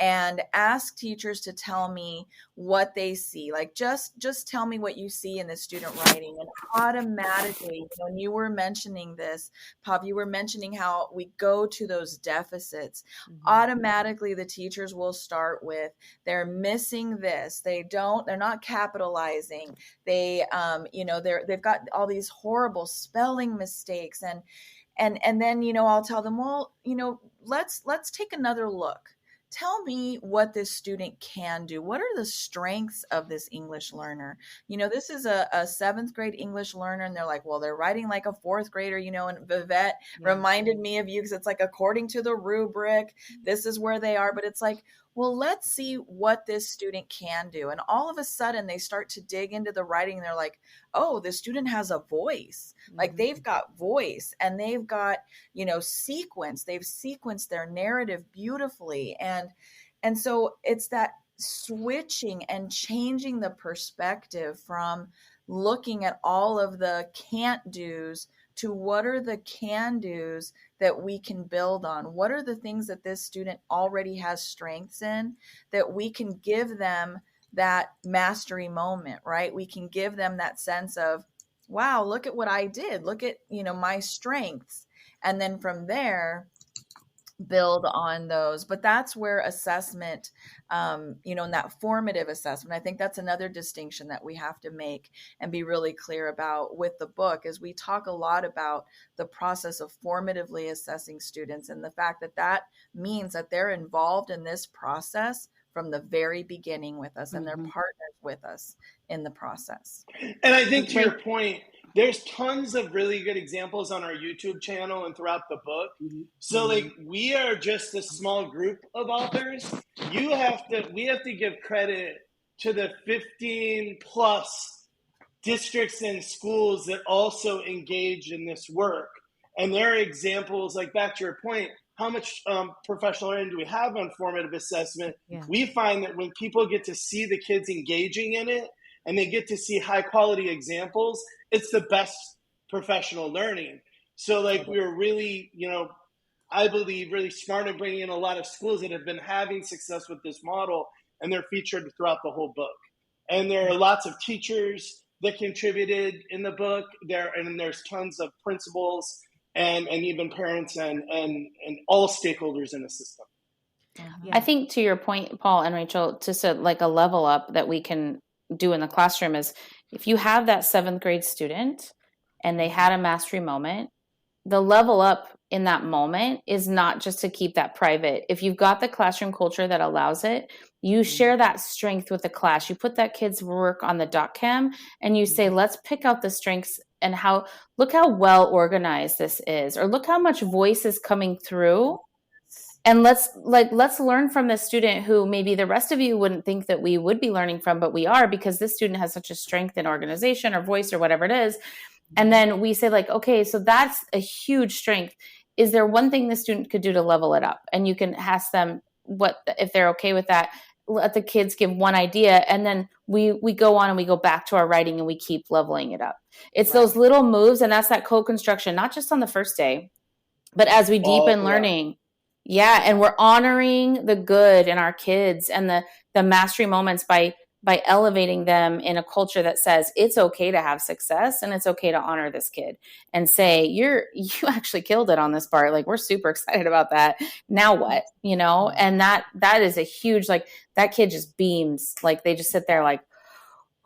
and ask teachers to tell me what they see. Like just tell me what you see in the student writing. And automatically, when you were mentioning this, Pav, you were mentioning how we go to those deficits. Automatically, the teachers will start with, they're missing this. They're not capitalizing. They've got all these horrible spelling mistakes. And then, I'll tell them, well, let's take another look. Tell me what this student can do. What are the strengths of this English learner? This is a 7th grade English learner, and they're like, well, they're writing like a 4th grader, and Vivett reminded me of you, because it's like, according to the rubric, this is where they are. But it's like, well, let's see what this student can do. And all of a sudden they start to dig into the writing, and they're like, oh, the student has a voice. Like they've got voice, and they've got, sequence. They've sequenced their narrative beautifully. And so it's that switching and changing the perspective from looking at all of the can't do's to what are the can do's that we can build on? What are the things that this student already has strengths in that we can give them that mastery moment, right? We can give them that sense of, wow, look at what I did. Look at, my strengths. And then from there, build on those. But that's where assessment, in that formative assessment, I think that's another distinction that we have to make and be really clear about with the book, is we talk a lot about the process of formatively assessing students, and the fact that means that they're involved in this process from the very beginning with us, and they're partners with us in the process. And I think, to your point, there's tons of really good examples on our YouTube channel and throughout the book. So we are just a small group of authors. We have to give credit to the 15 plus districts and schools that also engage in this work. And there are examples, like back to your point, how much professional learning do we have on formative assessment? Yeah. We find that when people get to see the kids engaging in it, and they get to see high quality examples, it's the best professional learning. So we were really, I believe, really smart in bringing in a lot of schools that have been having success with this model, and they're featured throughout the whole book. And there are lots of teachers that contributed in the book there, and there's tons of principals and even parents and all stakeholders in the system. Yeah. I think, to your point, Paul and Rachel, just a level up that we can do in the classroom is, if you have that 7th grade student and they had a mastery moment, the level up in that moment is not just to keep that private. If you've got the classroom culture that allows it, you share that strength with the class. You put that kid's work on the doc cam and you say, let's pick out the strengths and look how well organized this is, or look how much voice is coming through. And let's learn from this student who maybe the rest of you wouldn't think that we would be learning from, but we are, because this student has such a strength in organization or voice or whatever it is. And then we say okay, so that's a huge strength. Is there one thing the student could do to level it up? And you can ask them if they're okay with that. Let the kids give one idea, and then we go on and we go back to our writing and we keep leveling it up. It's those little moves, and that's that co-construction, not just on the first day, but as we deepen learning. Yeah, and we're honoring the good in our kids and the mastery moments by elevating them in a culture that says it's okay to have success, and it's okay to honor this kid and say, you actually killed it on this part. We're super excited about that. Now what? And that is a huge, that kid just beams. They just sit there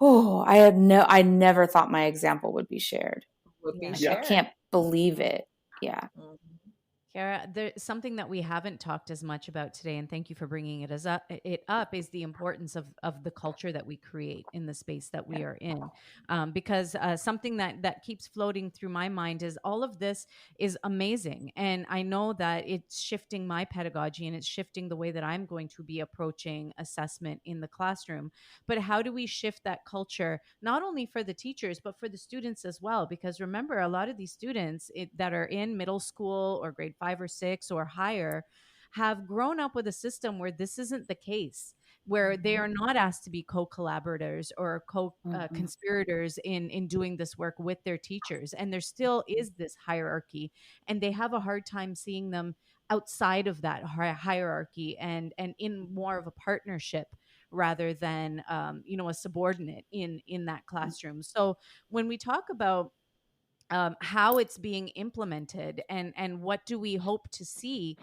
I never thought my example would be shared. Would be I shared. can't believe it. Yeah. Mhm. Kara, there's something that we haven't talked as much about today, and thank you for bringing it up, is the importance of the culture that we create in the space that we are in. Because something that keeps floating through my mind is all of this is amazing. And I know that it's shifting my pedagogy and it's shifting the way that I'm going to be approaching assessment in the classroom. But how do we shift that culture, not only for the teachers, but for the students as well? Because remember, a lot of these students that are in middle school or grade 5 or 6 or higher have grown up with a system where this isn't the case, where they are not asked to be co-collaborators or co-conspirators in doing this work with their teachers. And there still is this hierarchy, and they have a hard time seeing them outside of that hierarchy and in more of a partnership rather than a subordinate in that classroom. So when we talk about how it's being implemented and what do we hope to see,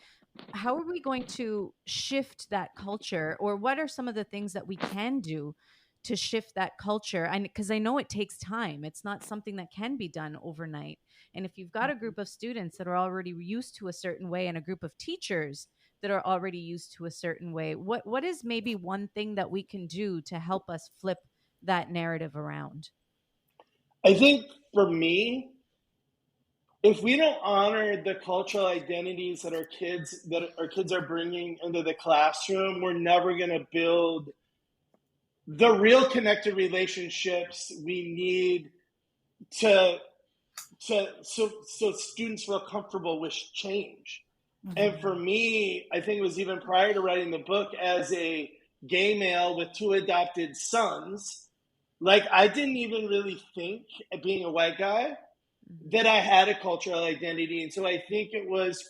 how are we going to shift that culture, or what are some of the things that we can do to shift that culture? And because I know it takes time, it's not something that can be done overnight. And if you've got a group of students that are already used to a certain way and a group of teachers that are already used to a certain way, what is maybe one thing that we can do to help us flip that narrative around? I think for me, if we don't honor the cultural identities that our kids are bringing into the classroom, we're never going to build the real connected relationships we need so students feel comfortable with change. And for me, I think it was even prior to writing the book, as a gay male with 2 adopted sons, like, I didn't even really think, being a white guy, that I had a cultural identity. And so I think it was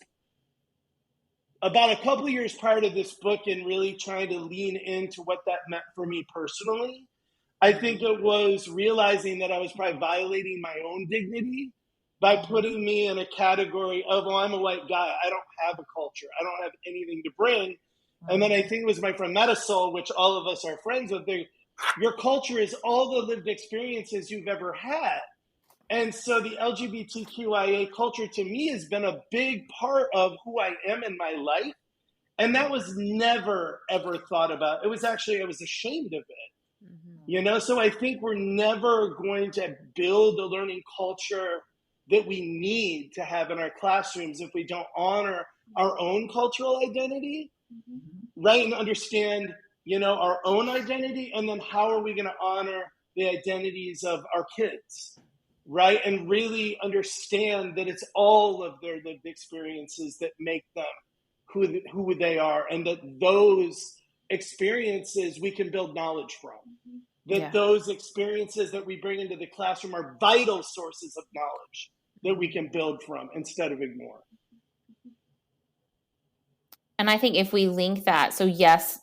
about a couple of years prior to this book and really trying to lean into what that meant for me personally. I think it was realizing that I was probably violating my own dignity by putting me in a category of, well, I'm a white guy, I don't have a culture, I don't have anything to bring. And then I think it was my friend Metasol, which all of us are friends with, your culture is all the lived experiences you've ever had. And so the LGBTQIA culture to me has been a big part of who I am in my life. And that was never, ever thought about. It was actually, I was ashamed of it. So I think we're never going to build a learning culture that we need to have in our classrooms if we don't honor our own cultural identity, right? And understand, our own identity. And then how are we going to honor the identities of our kids? Right? And really understand that it's all of their lived experiences that make them who they are, and that those experiences we can build knowledge from. That those experiences that we bring into the classroom are vital sources of knowledge that we can build from instead of ignore. And I think if we link that, so yes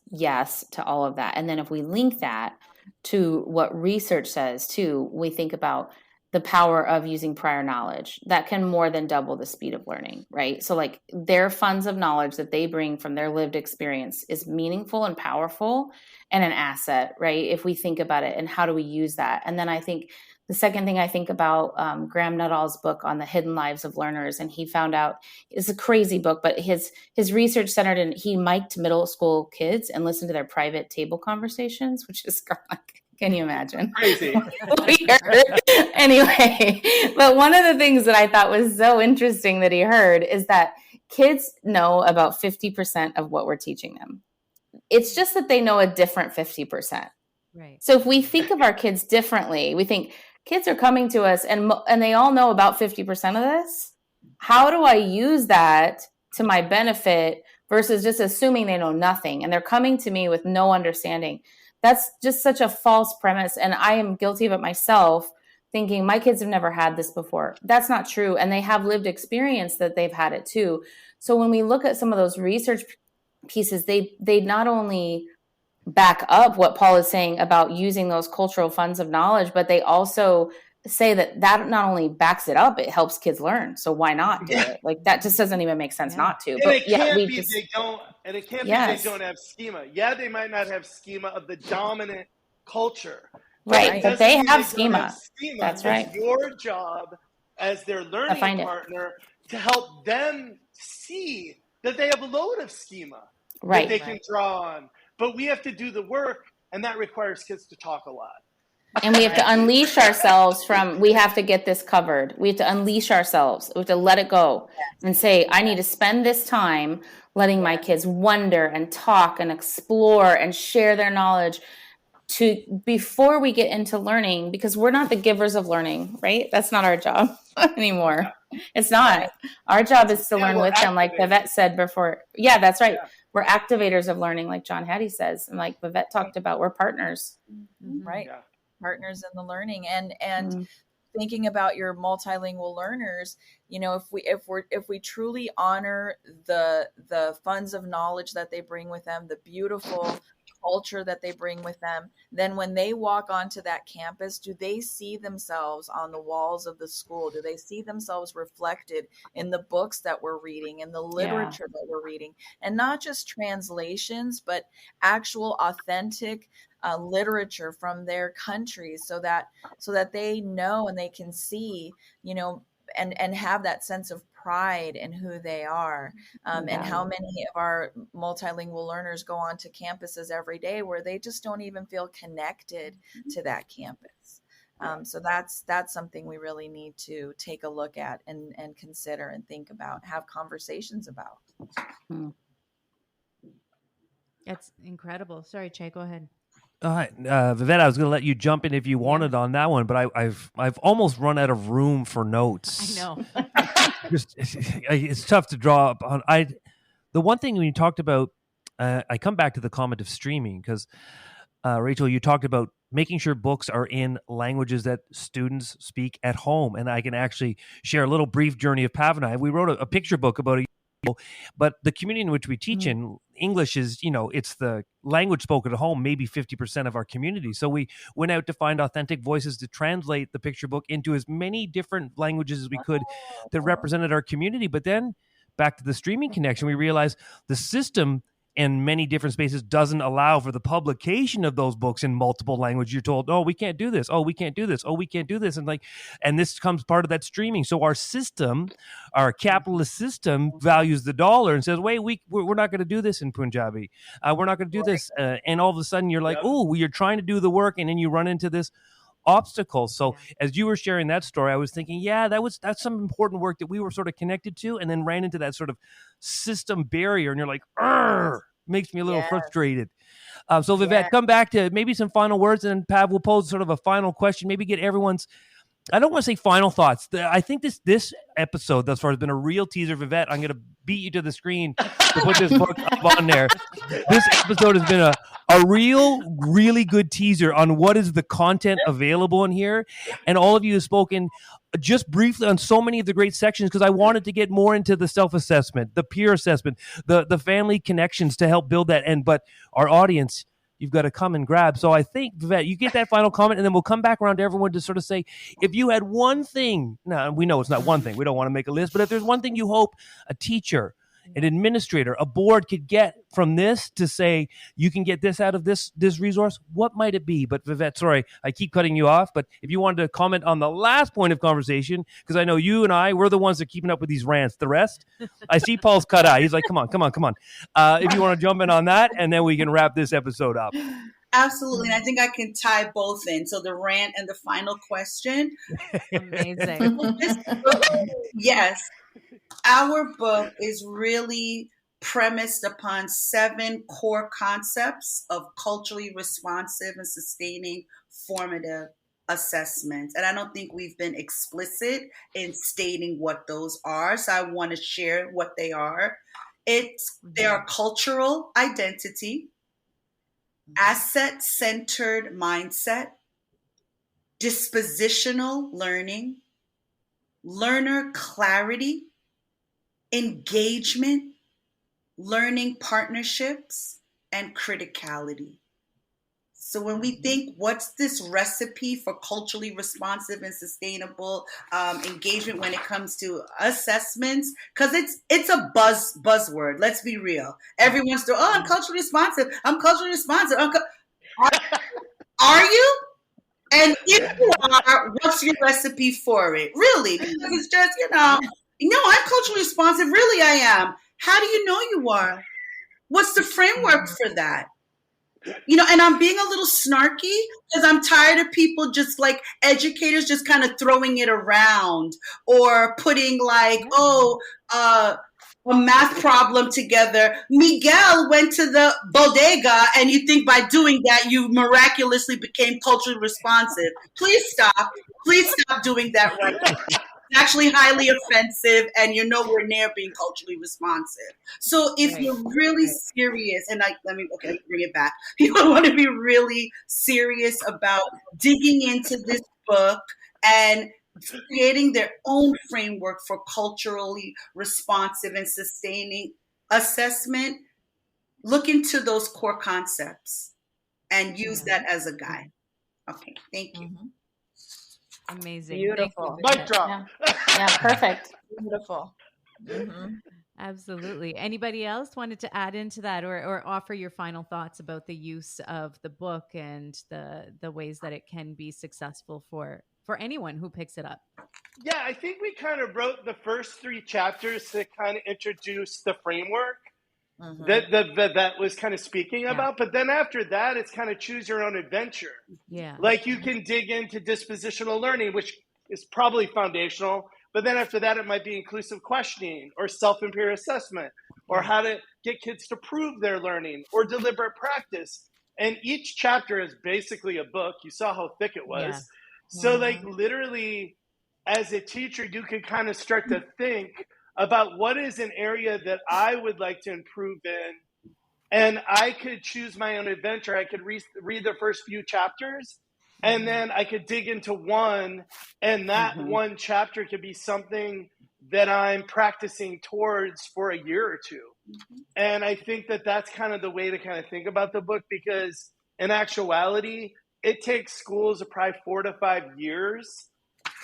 to all of that. And then if we link that to what research says too, we think about the power of using prior knowledge that can more than double the speed of learning, right? So like their funds of knowledge that they bring from their lived experience is meaningful and powerful and an asset, right? If we think about it, and how do we use that? And then I think the second thing I think about Graham Nuttall's book on the hidden lives of learners, and he found out, it's a crazy book, but his research centered in, he mic'd middle school kids and listened to their private table conversations, which is like, can you imagine? Crazy. Weird. Anyway, but one of the things that I thought was so interesting that he heard is that kids know about 50% of what we're teaching them. It's just that they know a different 50%. Right. So if we think of our kids differently, we think kids are coming to us and they all know about 50% of this. How do I use that to my benefit versus just assuming they know nothing and they're coming to me with no understanding? That's just such a false premise. And I am guilty of it myself, thinking my kids have never had this before. That's not true. And they have lived experience that they've had it too. So when we look at some of those research pieces, they not only back up what Paul is saying about using those cultural funds of knowledge, but they also say that not only backs it up, it helps kids learn. So why not do it? Like that just doesn't even make sense not to. And but it can't be they don't, and it can't be Yes. they don't have schema. Yeah, they might not have schema of the dominant culture, Right. But they have schema. That's right. It's your job as their learning partner to help them see that they have a load of schema that they can draw on. But we have to do the work, and that requires kids to talk a lot. And we have to unleash ourselves we have to get this covered. We have to unleash ourselves. We have to let it go and say, I need to spend this time letting my kids wonder and talk and explore and share their knowledge before we get into learning, because we're not the givers of learning, right? That's not our job anymore. It's not. Our job is to learn with them, like Vivett said before. Yeah, that's right. Yeah. We're activators of learning, like John Hattie says. And like Vivett talked about, we're partners. Right. Yeah. Partners in the learning. And thinking about your multilingual learners, you know, if we truly honor the funds of knowledge that they bring with them, the beautiful culture that they bring with them, then when they walk onto that campus, do they see themselves on the walls of the school? Do they see themselves reflected in the books that we're reading, in the literature that we're reading, and not just translations, but actual authentic literature from their countries, so that they know and they can see, you know, and have that sense of pride in who they are. And how many of our multilingual learners go on to campuses every day where they just don't even feel connected to that campus. So that's something we really need to take a look at and consider and think about, have conversations about. That's incredible. Sorry, Chey, go ahead. All right, Vivett, I was going to let you jump in if you wanted on that one, but I've almost run out of room for notes. I know. It's tough to draw up on. The one thing when you talked about, I come back to the comment of streaming, because Rachel, you talked about making sure books are in languages that students speak at home, and I can actually share a little brief journey of Pav and I. We wrote a picture book about but the community in which we teach in, English is, you know, it's the language spoken at home, maybe 50% of our community. So we went out to find authentic voices to translate the picture book into as many different languages as we could that represented our community. But then back to the streaming connection, we realized the system in many different spaces doesn't allow for the publication of those books in multiple languages. You're told, oh, we can't do this. Oh, we can't do this. Oh, we can't do this. And this comes part of that streaming. So our system, our capitalist system, values the dollar and says, wait, we're not going to do this in Punjabi. We're not going to do this. And all of a sudden you're like, oh, you're trying to do the work. And then you run into this obstacles. So as you were sharing that story, I was thinking, that's some important work that we were sort of connected to, and then ran into that sort of system barrier. And you're like, makes me a little frustrated. So Vivett, come back to maybe some final words, and then Pav will pose sort of a final question, maybe get everyone's, I don't want to say final thoughts. I think this episode thus far has been a real teaser. Vivett, I'm going to beat you to the screen to put this book up on there. This episode has been a really good teaser on what is the content available in here. And all of you have spoken just briefly on so many of the great sections, because I wanted to get more into the self-assessment, the peer assessment, the family connections to help build that. But our audience, you've got to come and grab. So I think, Vivett, you get that final comment, and then we'll come back around to everyone to sort of say, if you had one thing, now we know it's not one thing, we don't want to make a list, but if there's one thing you hope a teacher, an administrator, a board could get from this to say, you can get this out of this resource, what might it be? But Vivett, sorry, I keep cutting you off, but if you wanted to comment on the last point of conversation, because I know you and we're the ones that are keeping up with these rants. The rest, I see Paul's cut eye. He's like, come on. If you want to jump in on that, and then we can wrap this episode up. Absolutely. And I think I can tie both in. So the rant and the final question. Amazing. Yes. Our book is really premised upon 7 core concepts of culturally responsive and sustaining formative assessments. And I don't think we've been explicit in stating what those are. So I want to share what they are. They are cultural identity, asset-centered mindset, dispositional learning, learner clarity, engagement, learning partnerships, and criticality. So when we think, what's this recipe for culturally responsive and sustainable engagement when it comes to assessments? Because it's a buzzword. Let's be real. Everyone's doing, I'm culturally responsive. I'm culturally responsive. Are you? What's your recipe for it? Really? Because it's just, no, I'm culturally responsive. Really, I am. How do you know you are? What's the framework for that? And I'm being a little snarky because I'm tired of people just like educators just kind of throwing it around or putting like, a math problem together. Miguel went to the bodega, and you think by doing that you miraculously became culturally responsive. Please stop. Please stop doing that right now. It's actually highly offensive, and you're nowhere near being culturally responsive. So if you're really serious, and let me bring it back. People want to be really serious about digging into this book and creating their own framework for culturally responsive and sustaining assessment, look into those core concepts and use that as a guide. Okay, thank you. Amazing. Beautiful. Mic drop. Yeah, perfect. Beautiful. Absolutely. Anybody else wanted to add into that or offer your final thoughts about the use of the book and the ways that it can be successful for anyone who picks it up? Yeah, I think we kind of wrote the first 3 chapters to kind of introduce the framework that was kind of speaking about. But then after that, it's kind of choose your own adventure. Yeah. Like you can dig into dispositional learning, which is probably foundational. But then after that, it might be inclusive questioning or self-impaired assessment or how to get kids to prove their learning or deliberate practice. And each chapter is basically a book. You saw how thick it was. Yeah. So like literally as a teacher, you can kind of start to think about what is an area that I would like to improve in. And I could choose my own adventure. I could read the first few chapters and then I could dig into one, and that one chapter could be something that I'm practicing towards for a year or two. And I think that that's kind of the way to kind of think about the book, because in actuality, it takes schools probably 4 to 5 years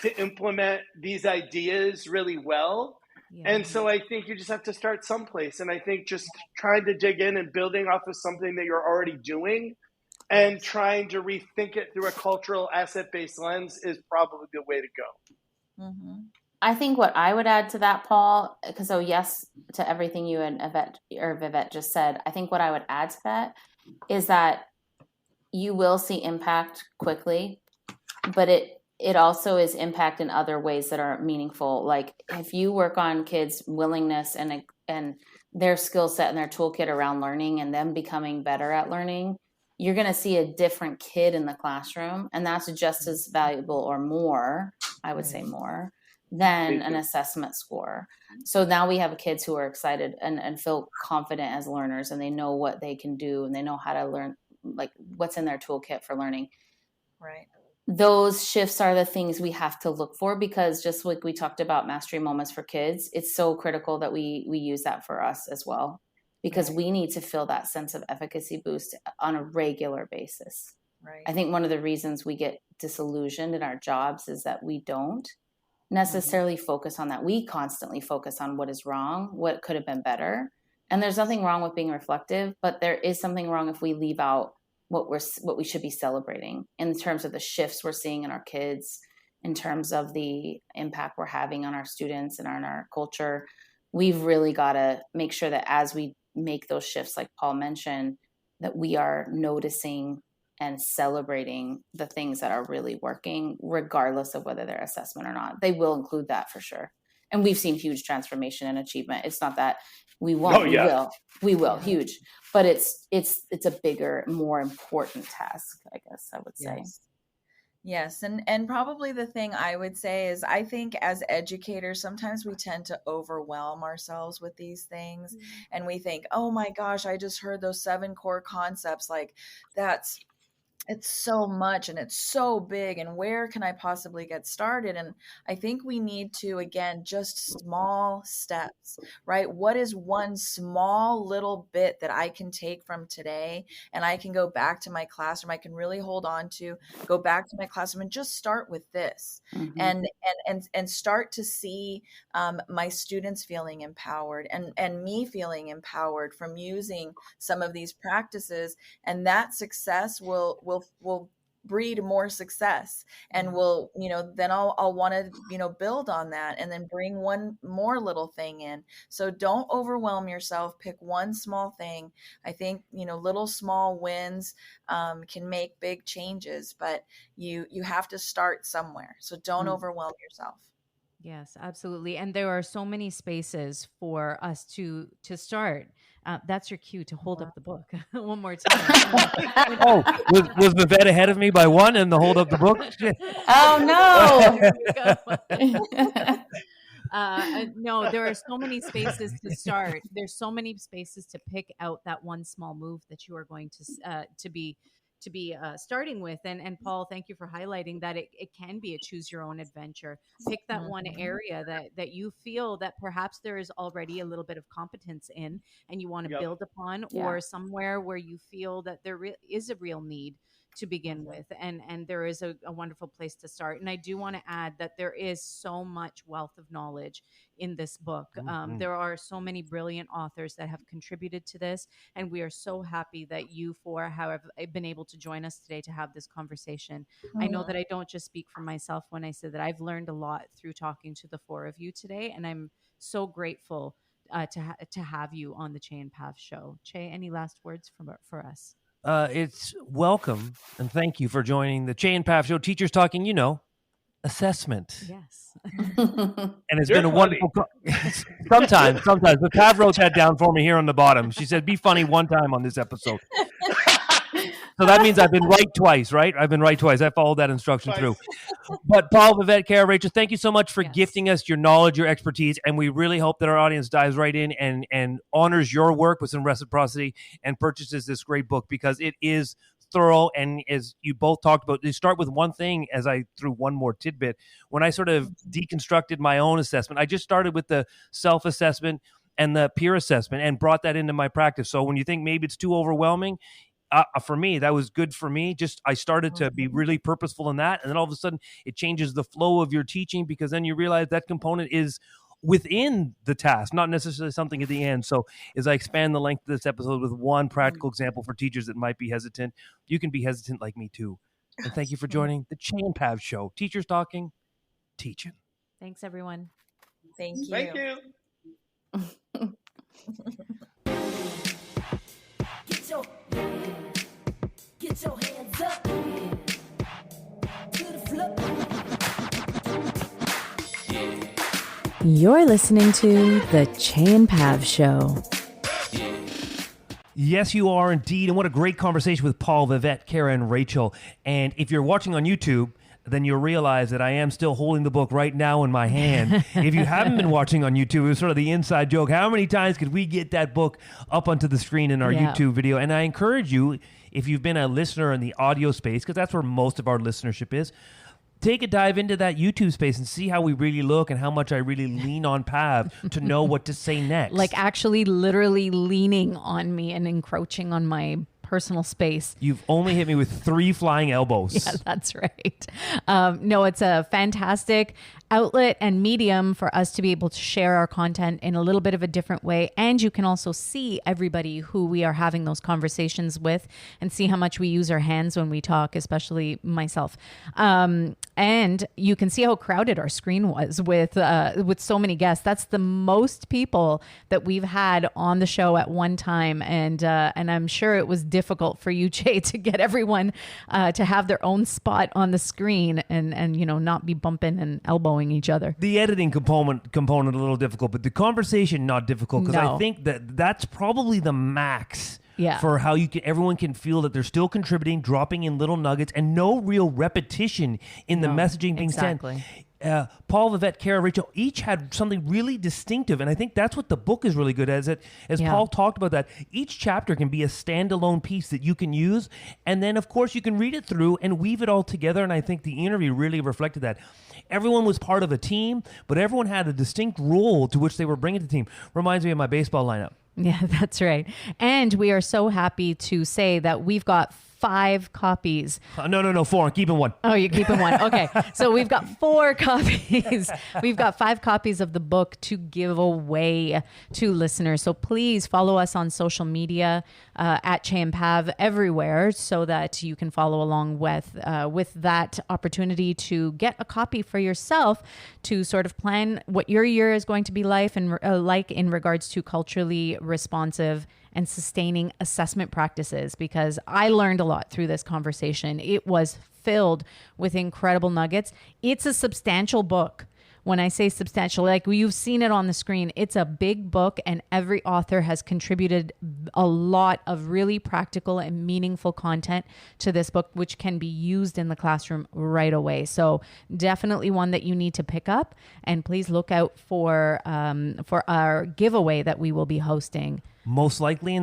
to implement these ideas really well. Yeah. And so I think you just have to start someplace. And I think just trying to dig in and building off of something that you're already doing and trying to rethink it through a cultural asset-based lens is probably the way to go. I think what I would add to that, Paul, because yes to everything you and Vivett just said, I think what I would add to that is that you will see impact quickly, but it also is impact in other ways that are meaningful. Like if you work on kids' willingness and their skill set and their toolkit around learning and them becoming better at learning, you're going to see a different kid in the classroom. And that's just as valuable or more, I would say more, than an assessment score. So now we have kids who are excited and feel confident as learners, and they know what they can do and they know how to learn, like what's in their toolkit for learning. Right. Those shifts are the things we have to look for, because just like we talked about mastery moments for kids, it's so critical that we use that for us as well, because we need to feel that sense of efficacy boost on a regular basis. Right. I think one of the reasons we get disillusioned in our jobs is that we don't necessarily focus on that. We constantly focus on what is wrong, what could have been better. And there's nothing wrong with being reflective, but there is something wrong if we leave out what we should be celebrating in terms of the shifts we're seeing in our kids, in terms of the impact we're having on our students and on our culture. We've really got to make sure that as we make those shifts, like Paul mentioned, that we are noticing and celebrating the things that are really working, regardless of whether they're assessment or not. They will include that for sure. And we've seen huge transformation and achievement. It's not that we won't, we will, huge. But it's a bigger, more important task, I guess I would say. Yes. And probably the thing I would say is I think as educators, sometimes we tend to overwhelm ourselves with these things. And we think, oh my gosh, I just heard those 7 core concepts. Like it's so much and it's so big, and where can I possibly get started? And I think we need to, again, just small steps, right? What is one small little bit that I can take from today and I can go back to my classroom, I can really hold on to, go back to my classroom and just start with this and start to see my students feeling empowered and me feeling empowered from using some of these practices, and that success will breed more success, and will, then I'll want to, build on that and then bring one more little thing in. So don't overwhelm yourself. Pick one small thing. I think, little small wins can make big changes, but you have to start somewhere. So don't overwhelm yourself. Yes, absolutely. And there are so many spaces for us to start. That's your cue to hold up the book one more time. Oh, was Vivett ahead of me by one in the hold up the book? Oh no. No, there are so many spaces to start. There's so many spaces to pick out that one small move that you are going to be starting with. And Paul, thank you for highlighting that it can be a choose your own adventure. Pick that one area that you feel that perhaps there is already a little bit of competence in and you want to build upon, or somewhere where you feel that there is a real need to begin with, and there is a wonderful place to start. And I do want to add that there is so much wealth of knowledge in this book. There are so many brilliant authors that have contributed to this, and we are so happy that you four have been able to join us today to have this conversation. I know that I don't just speak for myself when I say that I've learned a lot through talking to the four of you today, and I'm so grateful to have you on the Chey and Pav show. Chey, any last words for us? It's welcome, and thank you for joining the Chey and Pav show. Teachers Talking, assessment. Yes. And it's been a wonderful sometimes, but Pav wrote that down for me here on the bottom. She said, be funny one time on this episode. So that means I've been right twice, right? I've been right twice. I followed that instruction through. But Paul, Vivett, Carol, Rachel, thank you so much for gifting us your knowledge, your expertise, and we really hope that our audience dives right in and honors your work with some reciprocity and purchases this great book, because it is thorough. And as you both talked about, you start with one thing, as I threw one more tidbit. When I sort of deconstructed my own assessment, I just started with the self-assessment and the peer assessment and brought that into my practice. So when you think maybe it's too overwhelming, for me, that was good for me. Just I started to be really purposeful in that. And then all of a sudden it changes the flow of your teaching, because then you realize that component is within the task, not necessarily something at the end. So as I expand the length of this episode with one practical example for teachers that might be hesitant, you can be hesitant like me too. And thank you for joining the Chey and Pav show. Teachers Talking, teaching. Thanks, everyone. Thank you. Thank you. Get your hands up to the floor. You're listening to the Chey and Pav show. Yes, you are indeed. And what a great conversation with Paul, Vivett, Kara, and Rachel. And if you're watching on YouTube, then you'll realize that I am still holding the book right now in my hand. If you haven't been watching on YouTube, it was sort of the inside joke. How many times could we get that book up onto the screen in our YouTube video? And I encourage you, if you've been a listener in the audio space, because that's where most of our listenership is, take a dive into that YouTube space and see how we really look and how much I really lean on Pav to know what to say next. Like actually literally leaning on me and encroaching on my personal space. You've only hit me with 3 flying elbows. Yeah, that's right. No, it's a fantastic outlet and medium for us to be able to share our content in a little bit of a different way. And you can also see everybody who we are having those conversations with and see how much we use our hands when we talk, especially myself. And you can see how crowded our screen was with so many guests. That's the most people that we've had on the show at one time. And I'm sure it was difficult for you, Chey, to get everyone to have their own spot on the screen and not be bumping and elbowing each other. The editing component a little difficult, but the conversation not difficult, because I think that's probably the max for how everyone can feel that they're still contributing, dropping in little nuggets, and no real repetition in the messaging being sent. Paul, Vivett, Kara, Rachel each had something really distinctive, and I think that's what the book is really good at. As Paul talked about that, each chapter can be a standalone piece that you can use, and then of course you can read it through and weave it all together. And I think the interview really reflected that. Everyone was part of a team, but everyone had a distinct role to which they were bringing to the team. Reminds me of my baseball lineup. Yeah, that's right. And we are so happy to say that we've got 5 copies. No, 4. I'm keeping 1. Oh, you're keeping 1. Okay. So we've got 4 copies. We've got 5 copies of the book to give away to listeners. So please follow us on social media at Chey and Pav everywhere so that you can follow along with that opportunity to get a copy for yourself to sort of plan what your year is going to be like in regards to culturally responsive and sustaining assessment practices, because I learned a lot through this conversation. It was filled with incredible nuggets. It's a substantial book. When I say substantial, like you've seen it on the screen, it's a big book, and every author has contributed a lot of really practical and meaningful content to this book, which can be used in the classroom right away. So definitely one that you need to pick up, and please look out for our giveaway that we will be hosting. Most likely,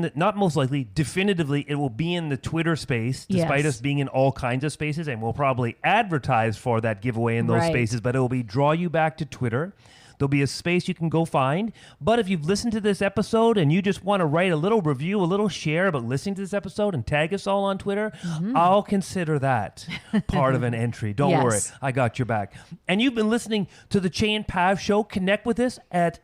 definitively, it will be in the Twitter space, despite us being in all kinds of spaces, and we'll probably advertise for that giveaway in those spaces, but it will be draw you back to Twitter. There'll be a space you can go find. But if you've listened to this episode and you just want to write a little review, a little share about listening to this episode and tag us all on Twitter, I'll consider that part of an entry. Don't worry, I got your back. And you've been listening to the Chey and Pav Show. Connect with us at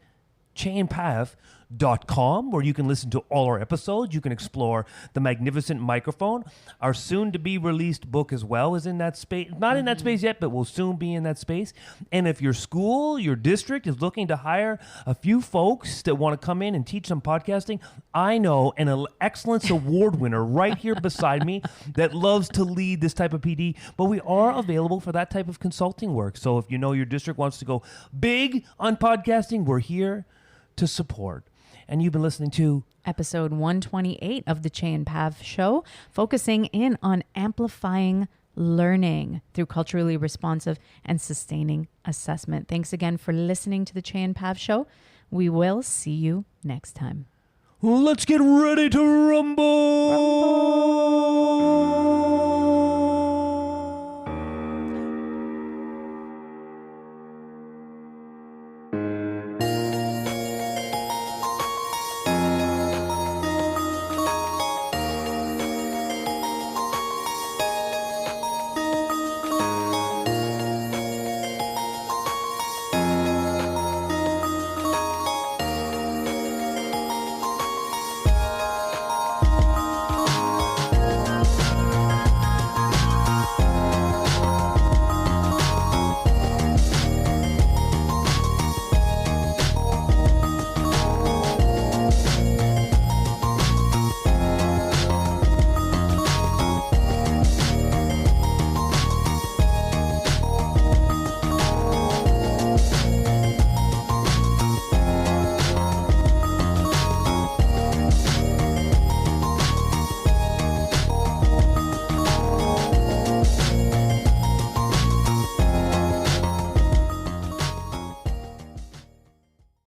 cheyandpav.com, where you can listen to all our episodes. You can explore the magnificent microphone. Our soon-to-be released book as well is in that space. Not in that space yet, but will soon be in that space. And if your school, your district is looking to hire a few folks that want to come in and teach some podcasting, I know an excellence award winner right here beside me that loves to lead this type of PD, but we are available for that type of consulting work. So if you know your district wants to go big on podcasting, we're here to support. And you've been listening to episode 128 of the Chey and Pav Show, focusing in on amplifying learning through culturally responsive and sustaining assessment. Thanks again for listening to the Chey and Pav Show. We will see you next time. Let's get ready to rumble.